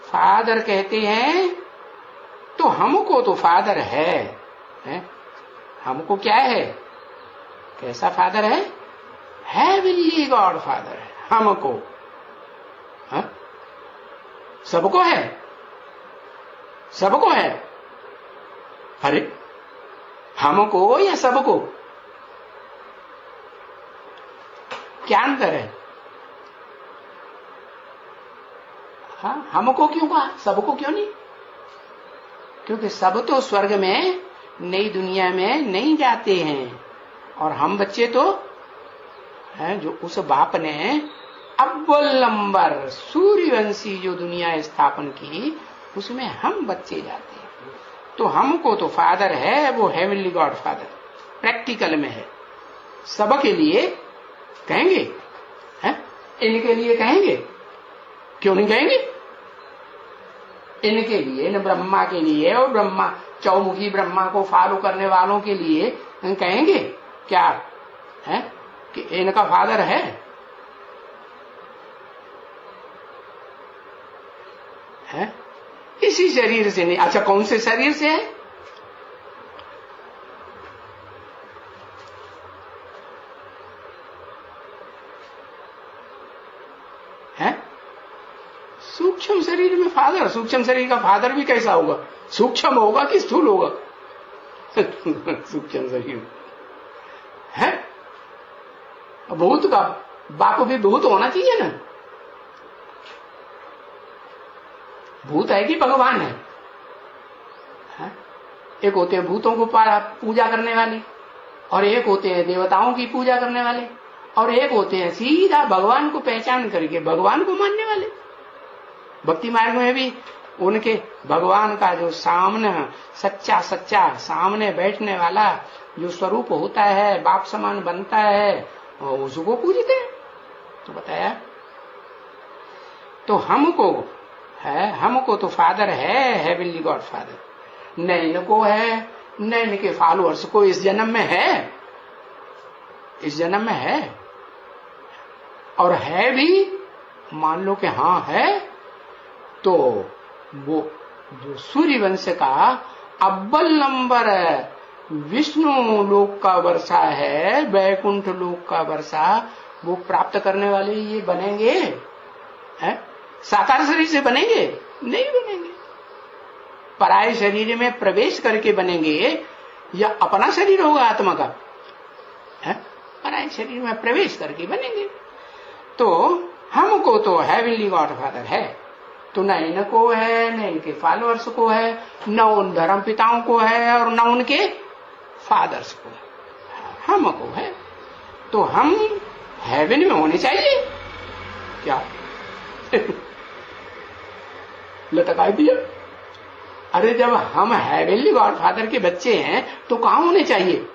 A: फादर कहते हैं तो हमको तो फादर है? हमको क्या है? कैसा फादर है? हेवनली गॉड फादर है हमको। सबको है, सबको है। अरे हमको या सबको? क्या अंतर है? हाँ, हमको क्यों कहा, सबको क्यों नहीं? क्योंकि सब तो स्वर्ग में नई दुनिया में नहीं जाते हैं, और हम बच्चे तो हैं जो उस बाप ने अव्वल नंबर सूर्यवंशी जो दुनिया स्थापन की, उसमें हम बच्चे जाते हैं। तो हमको तो फादर है वो हेवनली गॉड फादर, प्रैक्टिकल में है। सबके लिए कहेंगे हैं? इनके लिए कहेंगे? क्यों नहीं कहेंगे? इनके लिए न, ब्रह्मा के लिए, और ब्रह्मा चौमुखी ब्रह्मा को फॉलो करने वालों के लिए कहेंगे क्या है कि इनका फादर है? इसी शरीर से नहीं। अच्छा, कौन से शरीर से है? सूक्ष्म शरीर में फादर। सूक्ष्म शरीर का फादर भी कैसा होगा? सूक्ष्म होगा कि स्थूल होगा? सूक्ष्म शरीर है। भूत का बाप भी भूत होना चाहिए ना। भूत है कि भगवान है? एक होते हैं भूतों को पूजा करने वाले, और एक होते हैं देवताओं की पूजा करने वाले, और एक होते हैं सीधा भगवान को पहचान करके भगवान को मानने वाले। भक्ति मार्ग में भी उनके भगवान का जो सामने सच्चा सामने बैठने वाला जो स्वरूप होता है, बाप समान बनता है, उसको पूजते हैं। तो बताया, तो हमको तो फादर है, हेवनली गॉड फादर। न इनको है, न इनके फॉलोअर्स को इस जन्म में है, इस जन्म में है। और है भी, मान लो कि हाँ है, तो वो जो सूर्यवंश का अव्वल नंबर विष्णु लोक का वर्षा है, वैकुंठ लोक का वर्षा, वो प्राप्त करने वाले ये बनेंगे है? साकार शरीर से बनेंगे? नहीं बनेंगे। पराये शरीर में प्रवेश करके बनेंगे या अपना शरीर होगा आत्मा का है? पराये शरीर में प्रवेश करके बनेंगे। तो हमको तो हेवनली गॉड फादर है, तो न इनको है, न इनके फॉलोअर्स को है, न उन धर्म पिताओं को है और न उनके फादर्स को है, हमको है। तो हम हेवन में होने चाहिए क्या? लटकाई दिया। अरे जब हम हेवनली गॉड फादर के बच्चे हैं तो कहां होने चाहिए?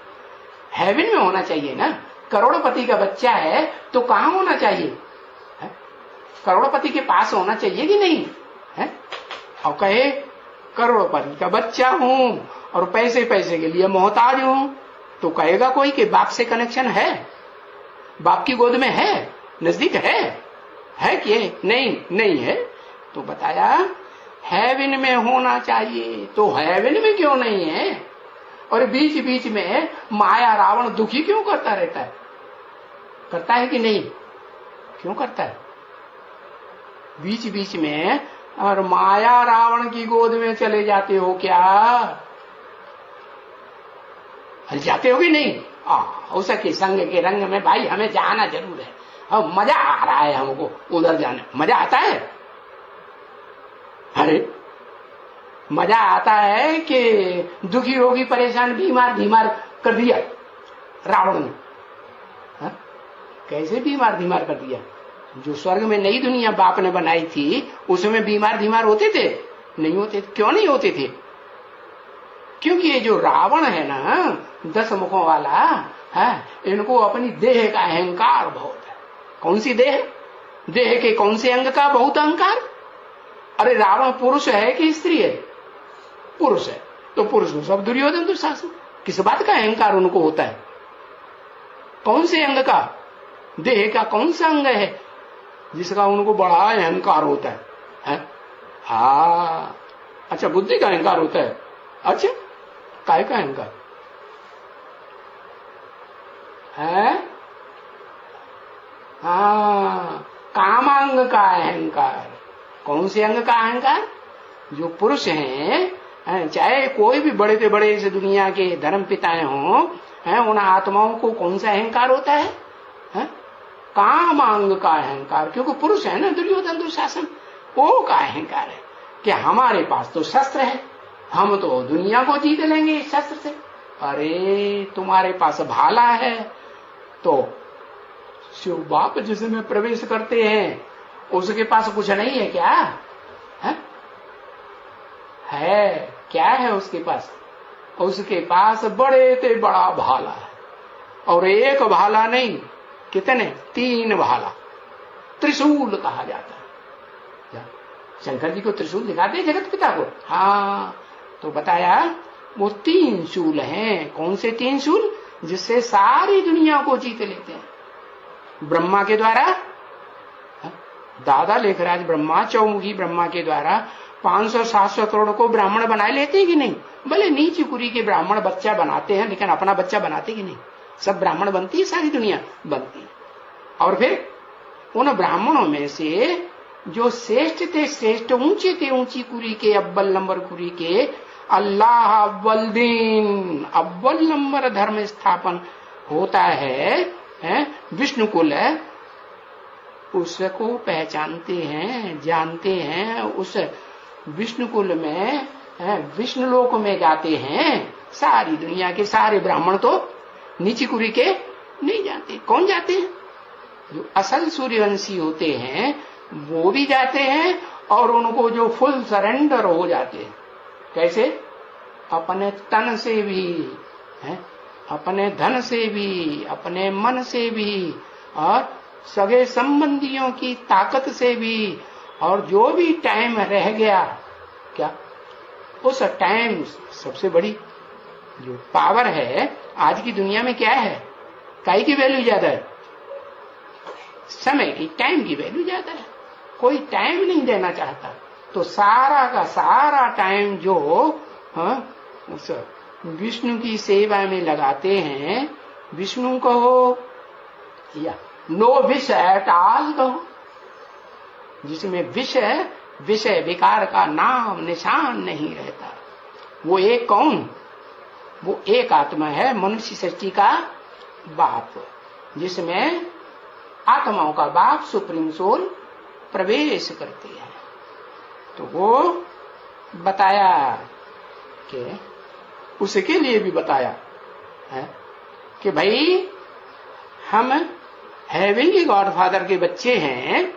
A: हेवन में होना चाहिए ना। करोड़पति का बच्चा है तो कहां होना चाहिए? करोड़पति के पास होना चाहिए कि नहीं है? और कहे करोड़पति का बच्चा हूं और पैसे पैसे के लिए मोहताज हूं, तो कहेगा कोई कि बाप से कनेक्शन है, बाप की गोद में है, नजदीक है कि नहीं? नहीं है। तो बताया हेवन में होना चाहिए। तो हेवन में क्यों नहीं है? और बीच बीच में माया रावण दुखी क्यों करता रहता है? करता है कि नहीं? क्यों करता है? बीच बीच में और माया रावण की गोद में चले जाते हो क्या? जाते हो कि नहीं? उसके संग के रंग में भाई हमें जाना जरूर है, अब मजा आ रहा है हमको उधर जाने। मजा आता है? अरे मजा आता है कि दुखी रोगी परेशान बीमार कर दिया रावण ने। कैसे बीमार कर दिया? जो स्वर्ग में नई दुनिया बाप ने बनाई थी उसमें बीमार होते थे? नहीं होते। क्यों नहीं होते थे? क्योंकि ये जो रावण है ना 10 मुखों वाला है, इनको अपनी देह का अहंकार बहुत है। कौन सी देह? देह के कौन से अंग का बहुत अहंकार? अरे रावण पुरुष है कि स्त्री है? पुरुष है। तो पुरुष को सब दुर्योधन दुशासन, किस बात का अहंकार उनको होता है? कौन से अंग का? देह का कौन सा अंग है जिसका उनको बड़ा अहंकार होता है? हाँ, अच्छा, बुद्धि का अहंकार होता है। अच्छा, काय का अहंकार है? हाँ, कामांग का अहंकार। कौन से अंग का अहंकार? जो पुरुष हैं, चाहे कोई भी बड़े से बड़े इस दुनिया के धर्म पिताएं हों, उन आत्माओं को कौन सा अहंकार होता है? कामांग का अहंकार। क्योंकि पुरुष है ना दुर्योधन दुशासन, वो का अहंकार है कि हमारे पास तो शस्त्र है, हम तो दुनिया को जीत लेंगे इस शस्त्र से। अरे तुम्हारे पास भाला है तो शिव बाप जिसमें प्रवेश करते हैं उसके पास कुछ नहीं है क्या? है क्या है उसके पास? उसके पास बड़े से बड़ा भाला है, और एक भाला नहीं, कितने? 3 भाला। त्रिशूल कहा जाता है। शंकर जी को त्रिशूल दिखाते हैं जगत पिता को। हाँ, तो बताया वो 3 शूल हैं। कौन से 3 शूल? जिससे सारी दुनिया को जीत लेते हैं। ब्रह्मा के द्वारा, दादा लेखराज ब्रह्मा, चौमुखी ब्रह्मा के द्वारा 500-700 करोड़ को ब्राह्मण बना लेते हैं कि नहीं? भले नीच कुरी के ब्राह्मण बच्चा बनाते हैं, लेकिन अपना बच्चा बनाते कि नहीं? सब ब्राह्मण बनती है, सारी दुनिया बनती है। और फिर उन ब्राह्मणों में से जो श्रेष्ठ थे, श्रेष्ठ ऊंचे थे, ऊंची कुरी के, अव्वल नंबर कुरी के, अल्लाह अव्वल दीन, अव्वल नंबर धर्म स्थापन होता है विष्णु कुल है, उसको पहचानते हैं, जानते हैं। उस विष्णु कुल में विष्णु लोक में जाते हैं। सारी दुनिया के सारे ब्राह्मण तो नीची कुरी के नहीं जाते। कौन जाते हैं? जो असल सूर्यवंशी होते हैं वो भी जाते हैं, और उनको जो फुल सरेंडर हो जाते हैं। कैसे? अपने तन से भी, अपने धन से भी, अपने मन से भी, और सगे संबंधियों की ताकत से भी, और जो भी टाइम रह गया क्या, उस टाइम सबसे बड़ी जो पावर है आज की दुनिया में क्या है? काई की वैल्यू ज्यादा है? समय की, टाइम की वैल्यू ज्यादा है। कोई टाइम नहीं देना चाहता, तो सारा का सारा टाइम जो उस विष्णु की सेवा में लगाते हैं, विष्णु कहो या नो विष एट ऑल कहो, जिसमें विषय विकार का नाम निशान नहीं रहता, वो एक कौन? वो एक आत्मा है, मनुष्य सृष्टि का बाप, जिसमें आत्माओं का बाप सुप्रीम सोल प्रवेश करते हैं। तो वो बताया कि उसके लिए भी बताया है कि भाई हम हेवनली गॉडफादर के बच्चे हैं,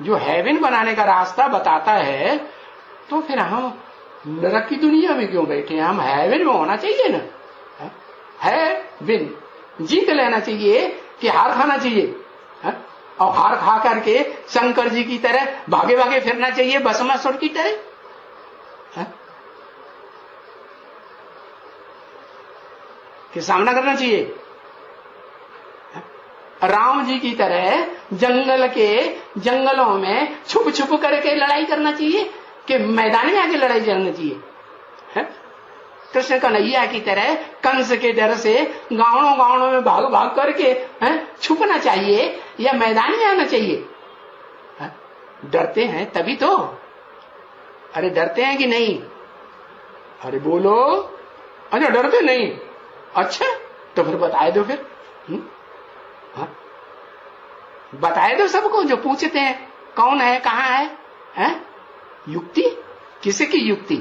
A: जो हेवन बनाने का रास्ता बताता है, तो फिर हम नरक की दुनिया में क्यों बैठे हैं? हम हेवन में होना चाहिए ना, हेवन जीत लेना चाहिए कि हार खाना चाहिए? और हार खा करके शंकर जी की तरह भागे भागे फिरना चाहिए, भस्मासुर की तरह कि सामना करना चाहिए? राम जी की तरह जंगलों में छुप छुप करके लड़ाई करना चाहिए कि मैदान में आके लड़ाई करना चाहिए? कृष्ण कन्हैया की तरह कंस के डर से गांवों में भाग भाग करके छुपना चाहिए या मैदान में आना चाहिए? डरते हैं तभी तो। अरे डरते हैं कि नहीं? अरे बोलो। अच्छा डरते नहीं? अच्छा तो फिर बताए दो फिर। बताए दो सबको जो पूछते हैं कौन है कहाँ है? युक्ति किसकी युक्ति?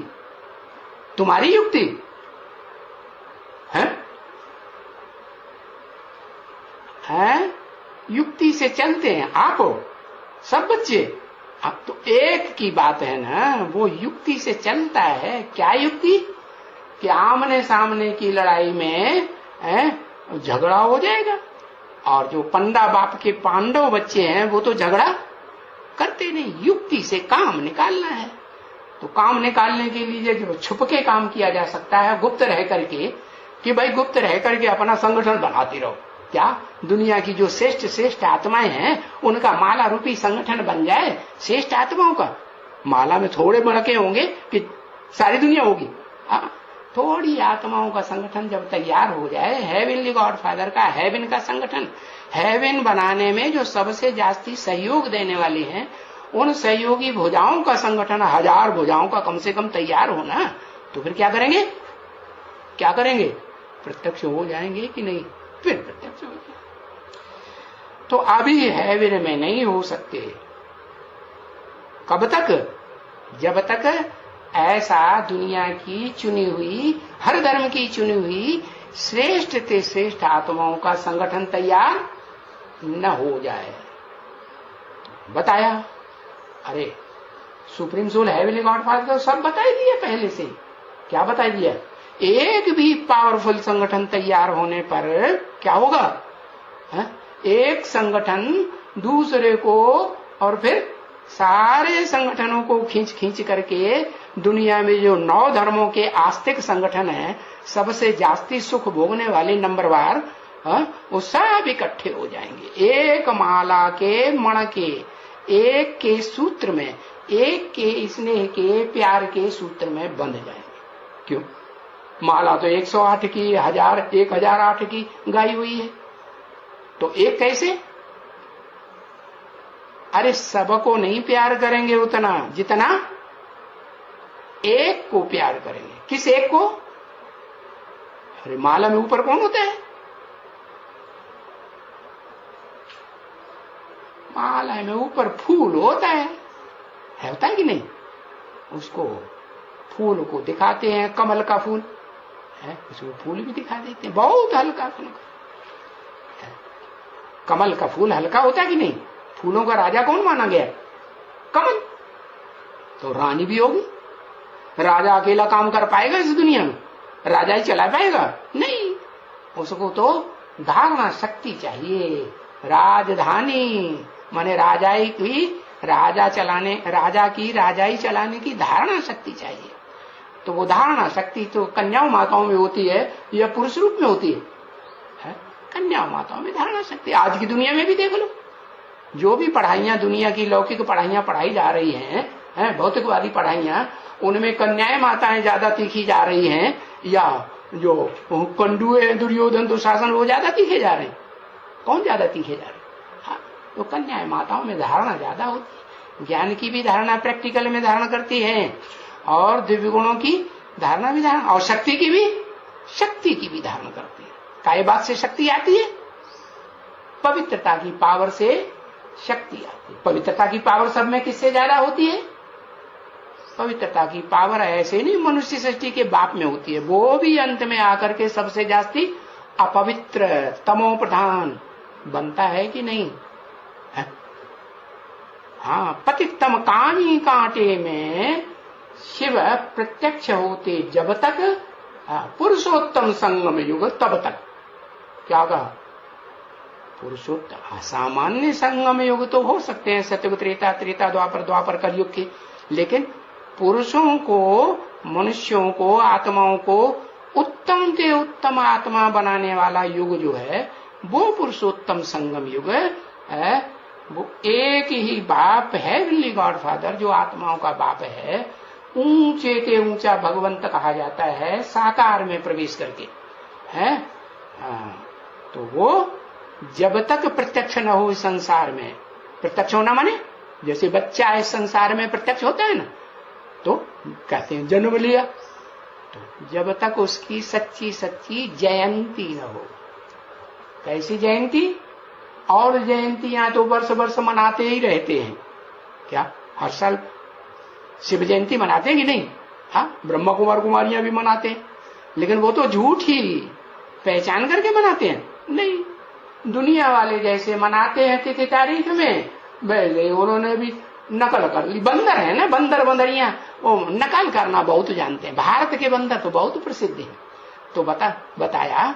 A: तुम्हारी युक्ति है? युक्ति से चलते हैं आप सब बच्चे। अब तो एक की बात है ना, वो युक्ति से चलता है। क्या युक्ति? कि आमने सामने की लड़ाई में झगड़ा हो जाएगा, और जो पंडा बाप के पांडव बच्चे हैं वो तो झगड़ा करते नहीं, युक्ति से काम निकालना है। तो काम निकालने के लिए जो छुप के काम किया जा सकता है, गुप्त रह करके, कि भाई गुप्त रह करके अपना संगठन बनाती रहो। क्या दुनिया की जो श्रेष्ठ आत्माएं हैं उनका माला रूपी संगठन बन जाए। श्रेष्ठ आत्माओं का माला में थोड़े मड़के होंगे कि सारी दुनिया होगी? थोड़ी आत्माओं का संगठन जब तैयार हो जाए, हेवनली गॉडफादर का हेवन का संगठन, हेवन बनाने में जो सबसे जास्ती सहयोग देने वाली हैं, उन सहयोगी भुजाओं का संगठन 1000 भुजाओं का कम से कम तैयार होना, तो फिर क्या करेंगे? क्या करेंगे? प्रत्यक्ष हो जाएंगे कि नहीं? फिर प्रत्यक्ष हो जाएंगे। तो अभी हेवन में नहीं हो सकते। कब तक? जब तक ऐसा दुनिया की चुनी हुई, हर धर्म की चुनी हुई श्रेष्ठ से श्रेष्ठ आत्माओं का संगठन तैयार न हो जाए। बताया। अरे सुप्रीम सोल हेवनली गॉडफादर तो सब बता ही दिया पहले से। क्या बता दिया? एक भी पावरफुल संगठन तैयार होने पर क्या होगा? एक संगठन दूसरे को, और फिर सारे संगठनों को खींच करके दुनिया में जो 9 धर्मों के आस्तिक संगठन है, सबसे जास्ती सुख भोगने वाले नंबरवार, वो सब इकट्ठे हो जाएंगे। एक माला के मण के, एक के सूत्र में, एक के स्नेह के प्यार के सूत्र में बंध जाएंगे। क्यों? माला तो 108 की, 1008 की गाई हुई है, तो एक कैसे? अरे सबको नहीं प्यार करेंगे उतना जितना एक को प्यार करेंगे। किस एक को? अरे माला में ऊपर कौन होता है? माला में ऊपर फूल होता है होता है कि नहीं? उसको फूल को दिखाते हैं, कमल का फूल है, उसमें फूल भी दिखा देते हैं, बहुत हल्का फूल। कमल का फूल हल्का होता है कि नहीं? फूलों का राजा कौन माना गया? कमल। तो रानी भी होगी। राजा अकेला काम कर पाएगा इस दुनिया में? राजा ही चला पाएगा? नहीं, उसको तो धारणा शक्ति चाहिए। राजधानी माने राजाई की, राजाई चलाने की धारणा शक्ति चाहिए। तो वो धारणा शक्ति तो कन्याओं माताओं में होती है या पुरुष रूप में होती है? कन्याओं माताओं में धारणा शक्ति। आज की दुनिया में भी देख लो, जो भी पढ़ाइयां दुनिया की लौकिक पढ़ाइयां पढ़ाई जा रही हैं, भौतिकवादी पढ़ाइयां, उनमें कन्याएं माताएं ज्यादा तीखी जा रही हैं या जो कंडू है दुर्योधन दुशासन वो ज्यादा तीखे जा रहे हैं? कौन ज्यादा तीखे जा रहे हैं? हाँ, तो कन्याएं माताओं में धारणा ज्यादा होती है, ज्ञान की भी धारणा प्रैक्टिकल में धारण करती है, और दिव्य गुणों की धारणा भी धारण, और शक्ति की भी धारण करती है। काय बात से शक्ति आती है? पवित्रता की पावर से शक्ति आती है। पवित्रता की पावर सब में किससे ज्यादा होती है? पवित्रता की पावर ऐसे नहीं मनुष्य सृष्टि के बाप में होती है, वो भी अंत में आकर के सबसे जास्ती अपवित्र तमो प्रधान बनता है कि नहीं है? हाँ, पतितम कामी कांटे में शिव प्रत्यक्ष होते जब तक, पुरुषोत्तम संगम युग तब तक। क्या कहा? पुरुषोत्तम सामान्य संगम युग तो हो सकते हैं, सतयुग त्रेता, त्रेता द्वापर कलयुग के, लेकिन पुरुषों को, मनुष्यों को, आत्माओं को उत्तम से उत्तम आत्मा बनाने वाला युग जो है वो पुरुषोत्तम संगम युग है। वो एक ही बाप है, हेवनली गॉड फादर जो आत्माओं का बाप है, ऊंचे से ऊंचा भगवंत कहा जाता है साकार में प्रवेश करके है। तो वो जब तक प्रत्यक्ष न हो इस संसार में, प्रत्यक्ष होना माने जैसे बच्चा इस संसार में प्रत्यक्ष होता है ना, तो कहते हैं जन्म लिया, तो जब तक उसकी सच्ची सच्ची जयंती न हो। कैसी जयंती? और जयंतियां तो वर्ष वर्ष मनाते ही रहते हैं। क्या हर साल शिव जयंती मनाते हैं कि नहीं? हाँ, ब्रह्मा कुमार कुमारियां भी मनाते हैं, लेकिन वो तो झूठ ही पहचान करके मनाते हैं। नहीं, दुनिया वाले जैसे मनाते हैं तिथि तारीख में, वैसे उन्होंने भी नकल कर ली। बंदर है ना, बंदर बंदरियां वो नकल करना बहुत जानते हैं। भारत के बंदर तो बहुत प्रसिद्ध है। तो बताया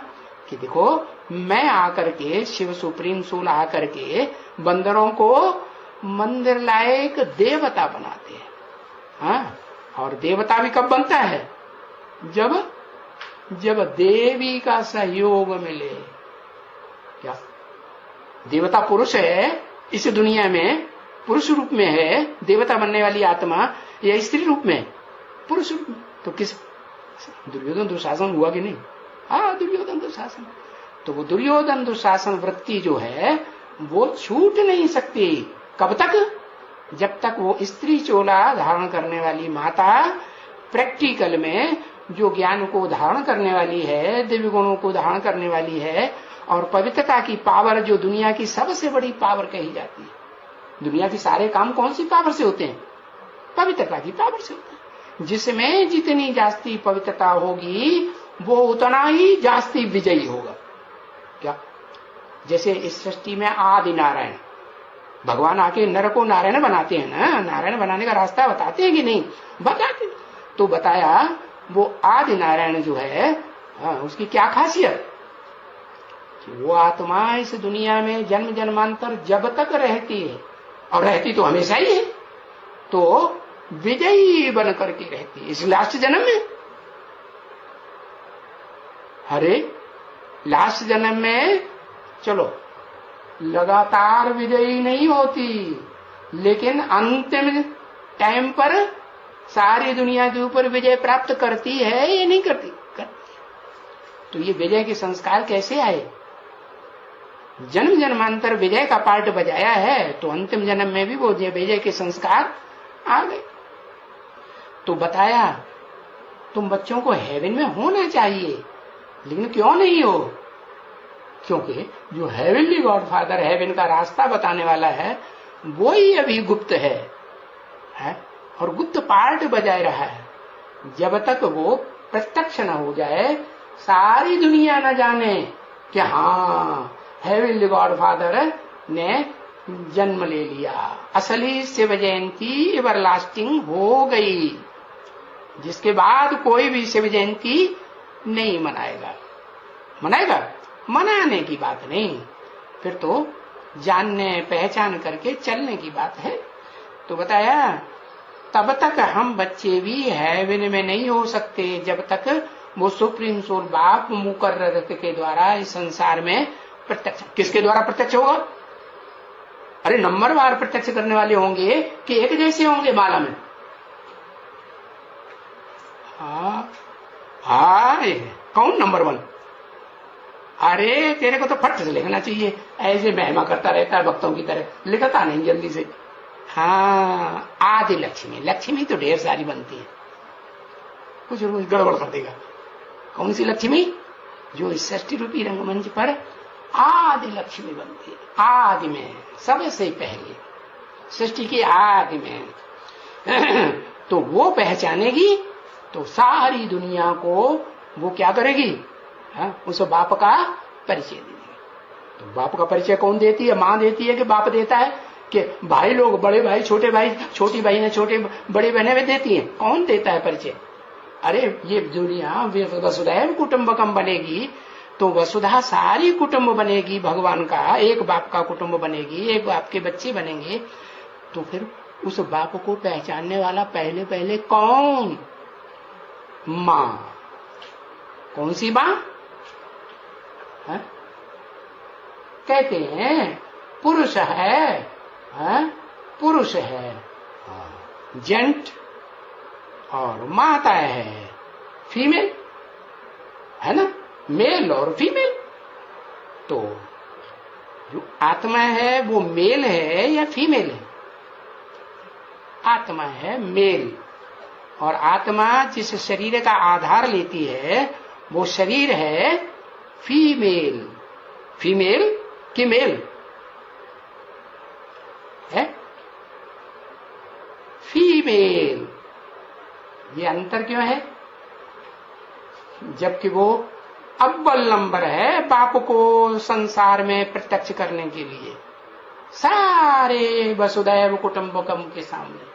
A: कि देखो, मैं आकर के शिव सुप्रीम सोल आकर के बंदरों को मंदिर लायक देवता बनाते हैं। हाँ, और देवता भी कब बनता है? जब देवी का सहयोग मिले। क्या देवता पुरुष है इस दुनिया में, पुरुष रूप में है देवता बनने वाली आत्मा, या स्त्री रूप में? पुरुष रूप में। तो किस दुर्योधन दुशासन हुआ कि नहीं? हाँ, दुर्योधन दुशासन। तो वो दुर्योधन दुशासन वृत्ति जो है वो छूट नहीं सकती। कब तक? जब तक वो स्त्री चोला धारण करने वाली माता प्रैक्टिकल में जो ज्ञान को धारण करने वाली है, दिव्य गुणों को धारण करने वाली है, और पवित्रता की पावर जो दुनिया की सबसे बड़ी पावर कही जाती है। दुनिया के सारे काम कौन सी पावर से होते हैं? पवित्रता की पावर से होते हैं। जिसमें जितनी जास्ती पवित्रता होगी वो उतना ही जास्ती विजयी होगा। क्या? जैसे इस सृष्टि में आदि नारायण, भगवान आके नर को नारायण बनाते हैं ना, नारायण बनाने का रास्ता बताते हैं कि नहीं? बताते। तो बताया वो आदि नारायण जो है, उसकी क्या खासियत? वो आत्मा इस दुनिया में जन्म जन्मांतर जब तक रहती है, और रहती तो हमेशा ही है, तो विजयी बन करके रहती है। इस लास्ट जन्म में, अरे लास्ट जन्म में चलो लगातार विजयी नहीं होती, लेकिन अंतिम टाइम पर सारी दुनिया के ऊपर विजय प्राप्त करती है या नहीं करती? तो ये विजय के संस्कार कैसे आए? जन्म जन्मांतर विजय का पार्ट बजाया है, तो अंतिम जन्म में भी वो विजय के संस्कार आ गए। तो बताया तुम बच्चों को हेवन में होना चाहिए, लेकिन क्यों नहीं हो? क्योंकि जो हेवनली गॉड फादर हेवन का रास्ता बताने वाला है वो ही अभी गुप्त है और गुप्त पार्ट बजाय रहा है। जब तक वो प्रत्यक्ष न हो जाए, सारी दुनिया न जाने कि हाँ हेवनली गॉड फादर ने जन्म ले लिया, असली शिव जयंती एवरलास्टिंग हो गई, जिसके बाद कोई भी शिव जयंती नहीं मनाएगा। मनाने की बात नहीं, फिर तो जानने पहचान करके चलने की बात है। तो बताया तब तक हम बच्चे भी हेवन में नहीं हो सकते जब तक वो सुप्रीम सोल बाप मुकर्रर के द्वारा इस संसार में प्रत्यक्ष। किसके द्वारा प्रत्यक्ष होगा? अरे नंबरवार प्रत्यक्ष करने वाले होंगे कि एक जैसे होंगे माला में? हाय कौन नंबर 1? अरे तेरे को तो फट से लिखना चाहिए, ऐसे महिमा करता रहता है भक्तों की तरह, लिखता नहीं जल्दी से। हाँ आदि लक्ष्मी, लक्ष्मी तो ढेर सारी बनती है, कुछ गड़बड़ कर देगा। कौन सी लक्ष्मी? जो इस षष्ठी रूपी रंगमंच पर आदि लक्ष्मी बनती है, आदि में सबसे पहले, सृष्टि की आदि में। तो वो पहचानेगी तो सारी दुनिया को वो क्या करेगी? उस बाप का परिचय देगी। तो बाप का परिचय कौन देती है? मां देती है कि बाप देता है? कि भाई लोग, बड़े भाई, छोटे भाई, छोटी बहन ने छोटे बड़ी बहनें भी देती हैं। कौन देता है परिचय? अरे ये दुनिया वसुधैव कुटुंबकम बनेगी तो वसुधा सारी कुटुंब बनेगी भगवान का, एक बाप का कुटुंब बनेगी, एक बाप के बच्चे बनेंगे। तो फिर उस बाप को पहचानने वाला पहले पहले कौन? मां। कौन सी मां? कहते हैं पुरुष है, पुरुष है जेंट, और माता है फीमेल, है ना, मेल और फीमेल। तो जो आत्मा है वो मेल है या फीमेल है? आत्मा है मेल, और आत्मा जिस शरीर का आधार लेती है वो शरीर है फीमेल। फीमेल कि मेल है? फीमेल। ये अंतर क्यों है? जबकि वो अव्वल नंबर है बाप को संसार में प्रत्यक्ष करने के लिए, सारे वसुधैव कुटुंबकम के सामने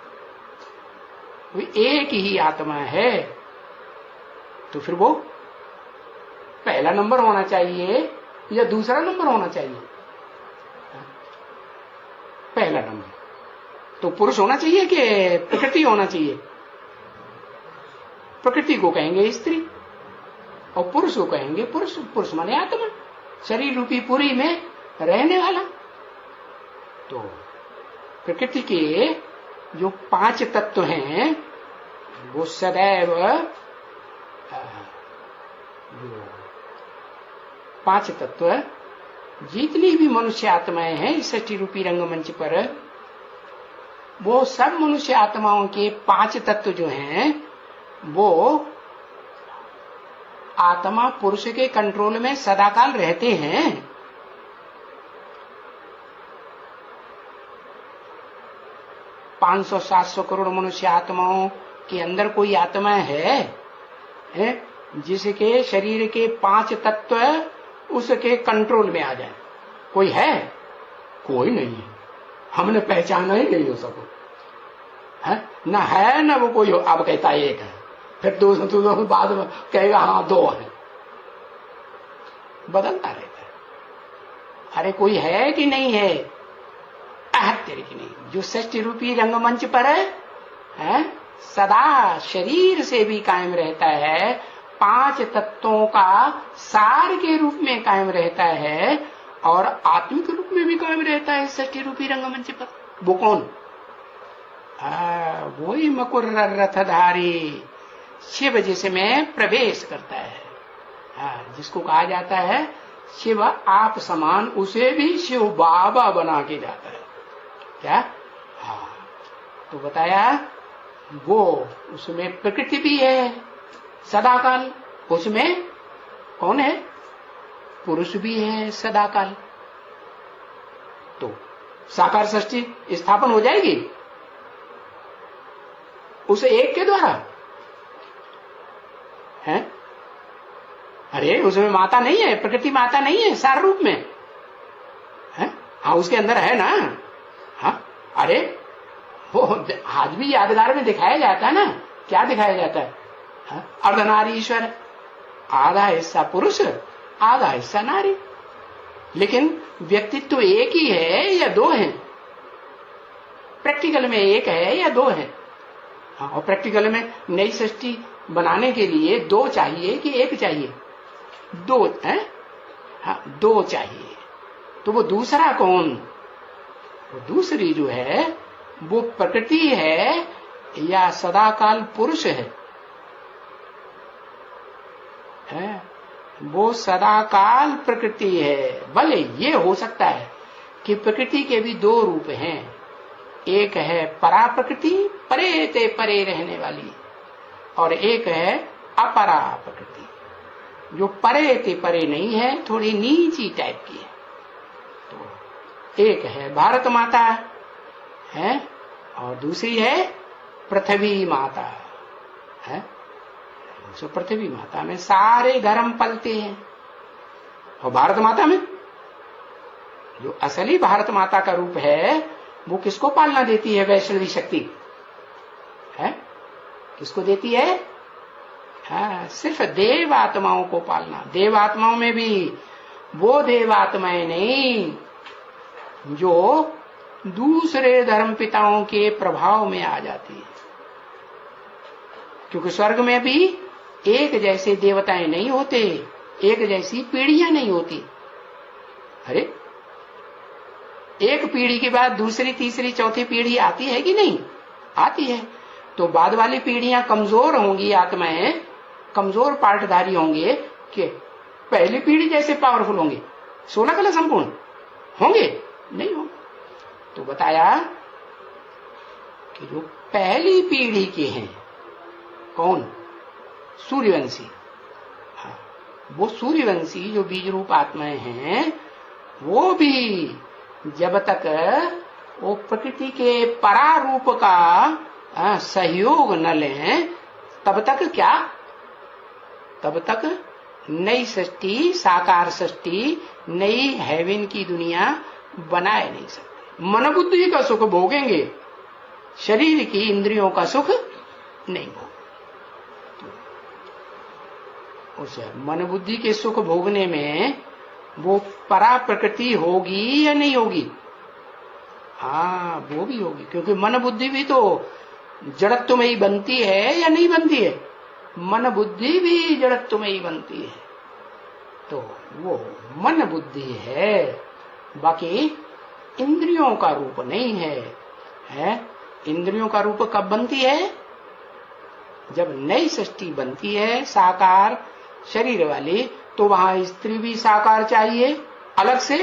A: वो एक ही आत्मा है। तो फिर वो पहला नंबर होना चाहिए या दूसरा नंबर होना चाहिए? पहला नंबर। तो पुरुष होना चाहिए कि प्रकृति होना चाहिए? प्रकृति को कहेंगे स्त्री और पुरुष को कहेंगे पुरुष। पुरुष माने आत्मा, शरीर रूपी पुरी में रहने वाला। तो प्रकृति के जो 5 तत्व हैं वो सदैव, जो 5 तत्व जितनी भी मनुष्य आत्माएं हैं इस षष्ठी रूपी रंगमंच पर, वो सब मनुष्य आत्माओं के 5 तत्व जो हैं वो आत्मा पुरुष के कंट्रोल में सदाकाल रहते हैं। 500-700 करोड़ मनुष्य आत्माओं के अंदर कोई आत्मा है जिसके शरीर के 5 तत्व उसके कंट्रोल में आ जाए? कोई है? कोई नहीं है। हमने पहचाना ही नहीं हो सको, है ना, है ना वो कोई हो। अब कहता है 1 है, फिर 2 बाद में कहेगा हाँ 2 है, बदलता रहता है। अरे कोई है कि नहीं है? तेरे की नहीं। जो षष्ठी रूपी रंगमंच पर है सदा शरीर से भी कायम रहता है, 5 तत्वों का सार के रूप में कायम रहता है और आत्मिक रूप में भी कायम रहता है षष्ठी रूपी रंगमंच पर। वो कौन? वही मकुर रथधारी शिव जिसमें प्रवेश करता है, जिसको कहा जाता है शिव आप समान, उसे भी शिव बाबा बना के जाता है। क्या? तो बताया वो उसमें प्रकृति भी है सदाकाल, उसमें कौन है? पुरुष भी है सदाकाल। तो साकार षष्ठी स्थापन हो जाएगी उस एक के द्वारा, है? अरे उसमें माता नहीं है, प्रकृति माता नहीं है सार रूप में, है? हाँ उसके अंदर है ना। हाँ अरे वो आज भी यादगार में दिखाया जाता है ना। क्या दिखाया जाता है? अर्धनारीश्वर, आधा हिस्सा पुरुष आधा हिस्सा नारी, लेकिन व्यक्तित्व एक ही है या 2 है? प्रैक्टिकल में 1 है या 2 है? हाँ, और प्रैक्टिकल में नई सृष्टि बनाने के लिए 2 चाहिए कि 1 चाहिए? 2 है। हाँ 2 चाहिए। तो वो दूसरा कौन? वो दूसरी जो है वो प्रकृति है या सदाकाल पुरुष है? है, वो सदाकाल प्रकृति है। भले ये हो सकता है कि प्रकृति के भी दो रूप हैं, एक है परा प्रकृति, परे ते परे रहने वाली, और एक है अपरा प्रकृति, जो परे ते परे नहीं है, थोड़ी नीची टाइप की है। तो एक है भारत माता है और दूसरी है पृथ्वी माता है। तो पृथ्वी माता में सारे धर्म पलते हैं, और भारत माता में जो असली भारत माता का रूप है वो किसको पालना देती है? वैष्णवी शक्ति है, किसको देती है? हाँ, सिर्फ देव आत्माओं को पालना। देव आत्माओं में भी वो देव आत्माएं नहीं जो दूसरे धर्म पिताओं के प्रभाव में आ जाती है, क्योंकि स्वर्ग में भी एक जैसे देवताएं नहीं होते, एक जैसी पीढ़ियां नहीं होती। अरे एक पीढ़ी के बाद दूसरी तीसरी चौथी पीढ़ी आती है कि नहीं? आती है। तो बाद वाली पीढ़ियां कमजोर होंगी, आत्माएं कमजोर पार्टधारी होंगे कि पहली पीढ़ी जैसे पावरफुल होंगे, 16 कला संपूर्ण होंगे? नहीं होंगे। तो बताया कि जो पहली पीढ़ी के हैं, कौन? सूर्यवंशी। हाँ, वो सूर्यवंशी जो बीज रूप आत्माएं हैं, वो भी जब तक वो प्रकृति के परारूप का सहयोग न लें, तब तक क्या? तब तक नई सृष्टि, साकार सृष्टि, नई हेवन की दुनिया बनाए नहीं सकते। मन बुद्धि का सुख भोगेंगे, शरीर की इंद्रियों का सुख नहीं भोगेंगे। उस मन बुद्धि के सुख भोगने में वो परा प्रकृति होगी या नहीं होगी? हाँ, वो भी होगी, क्योंकि मन बुद्धि भी तो जड़त्व में ही बनती है या नहीं बनती है? मन बुद्धि भी जड़त्व में ही बनती है। तो वो मन बुद्धि है, बाकी इंद्रियों का रूप नहीं है। इंद्रियों का रूप कब बनती है? जब नई सृष्टि बनती है साकार शरीर वाली, तो वहां स्त्री भी साकार चाहिए अलग से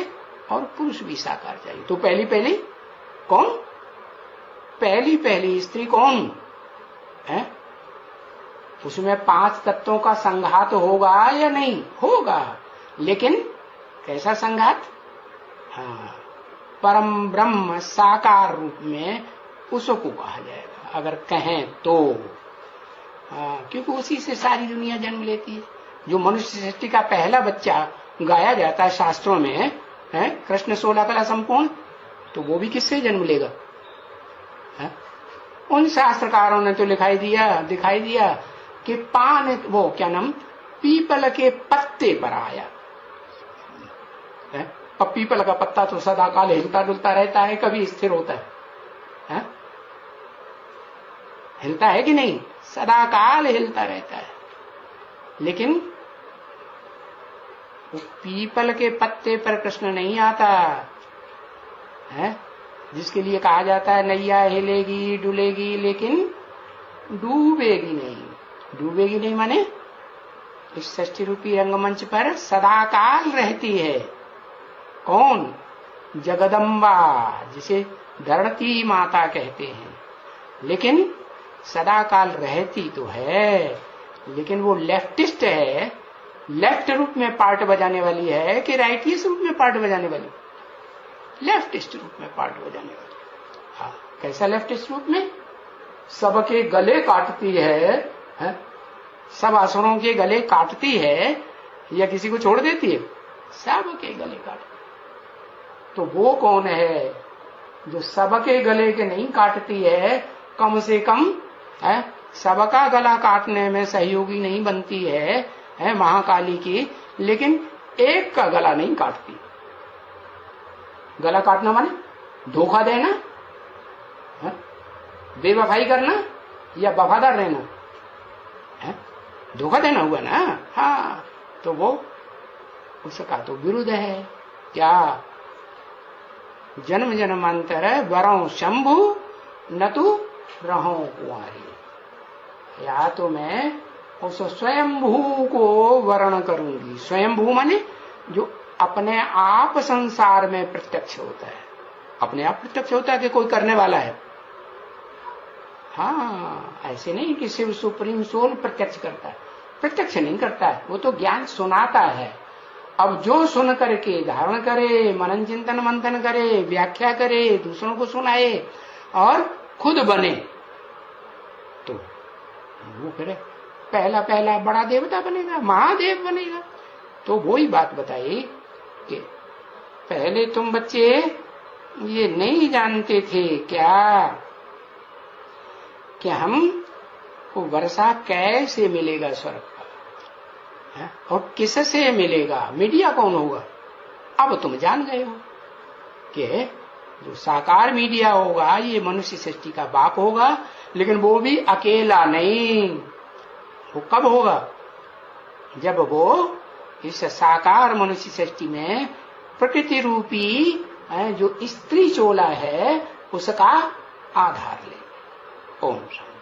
A: और पुरुष भी साकार चाहिए। तो पहली पहली कौन? पहली पहली स्त्री कौन है? उसमें 5 तत्वों का संघात होगा या नहीं? होगा, लेकिन कैसा संघात? हाँ, परम ब्रह्म साकार रूप में उसको कहा जाएगा, अगर कहें तो। क्योंकि उसी से सारी दुनिया जन्म लेती है। जो मनुष्य सृष्टि का पहला बच्चा गाया जाता है शास्त्रों में, है कृष्ण 16 कला संपूर्ण, तो वो भी किससे जन्म लेगा? है? उन शास्त्रकारों ने तो दिखाई दिया कि पान, वो क्या नाम, पीपल के पत्ते पर आया है। अब पीपल का पत्ता तो सदा काल हिलता डुलता रहता है, कभी स्थिर होता है? हिलता है कि नहीं? सदा काल हिलता रहता है। लेकिन वो पीपल के पत्ते पर कृष्ण नहीं आता है, जिसके लिए कहा जाता है नैया हिलेगी डुलेगी लेकिन डूबेगी नहीं। डूबेगी नहीं माने इस षष्ठी रूपी रंगमंच पर सदाकाल रहती है। कौन? जगदम्बा, जिसे धरती माता कहते हैं। लेकिन सदाकाल रहती तो है, लेकिन वो लेफ्टिस्ट है, लेफ्ट रूप में पार्ट बजाने वाली है कि राइटिस्ट रूप में पार्ट बजाने वाली? लेफ्टिस्ट रूप में पार्ट बजाने वाली। हाँ, कैसा लेफ्टिस्ट रूप में? सबके गले काटती है? सब असुरों के गले काटती है या किसी को छोड़ देती है? सबके गले काटती। तो वो कौन है जो सबके गले के नहीं काटती है? कम से कम है सबका गला काटने में सहयोगी नहीं बनती है महाकाली की, लेकिन एक का गला नहीं काटती। गला काटना माने धोखा देना, बेवफाई करना या वफादार रहना है? धोखा देना हुआ ना। हाँ, तो वो उसका तो विरुद्ध है। क्या? जन्म जन्मांतर वरों शंभु न तू रहो कुंवारी। या तो मैं उस स्वयंभू को वर्ण करूंगी। स्वयंभू माने जो अपने आप संसार में प्रत्यक्ष होता है। अपने आप प्रत्यक्ष होता है कि कोई करने वाला है? हाँ, ऐसे नहीं कि शिव सुप्रीम सोल प्रत्यक्ष करता है। प्रत्यक्ष नहीं करता है, वो तो ज्ञान सुनाता है। अब जो सुन करके धारण करे, मनन चिंतन मंथन करे, व्याख्या करे, दूसरों को सुनाए और खुद बने, तो वो फिर पहला पहला बड़ा देवता बनेगा, महादेव बनेगा। तो वो ही बात बताई कि पहले तुम बच्चे ये नहीं जानते थे क्या कि हम को वर्षा कैसे मिलेगा स्वर्ग का, और किससे मिलेगा, मीडिया कौन होगा। अब तुम जान गए हो कि जो साकार मीडिया होगा ये मनुष्य सृष्टि का बाप होगा, लेकिन वो भी अकेला नहीं। वो कब होगा? जब वो इस साकार मनुष्य सृष्टि में प्रकृति रूपी जो स्त्री चोला है उसका आधार ले। ओम शांति।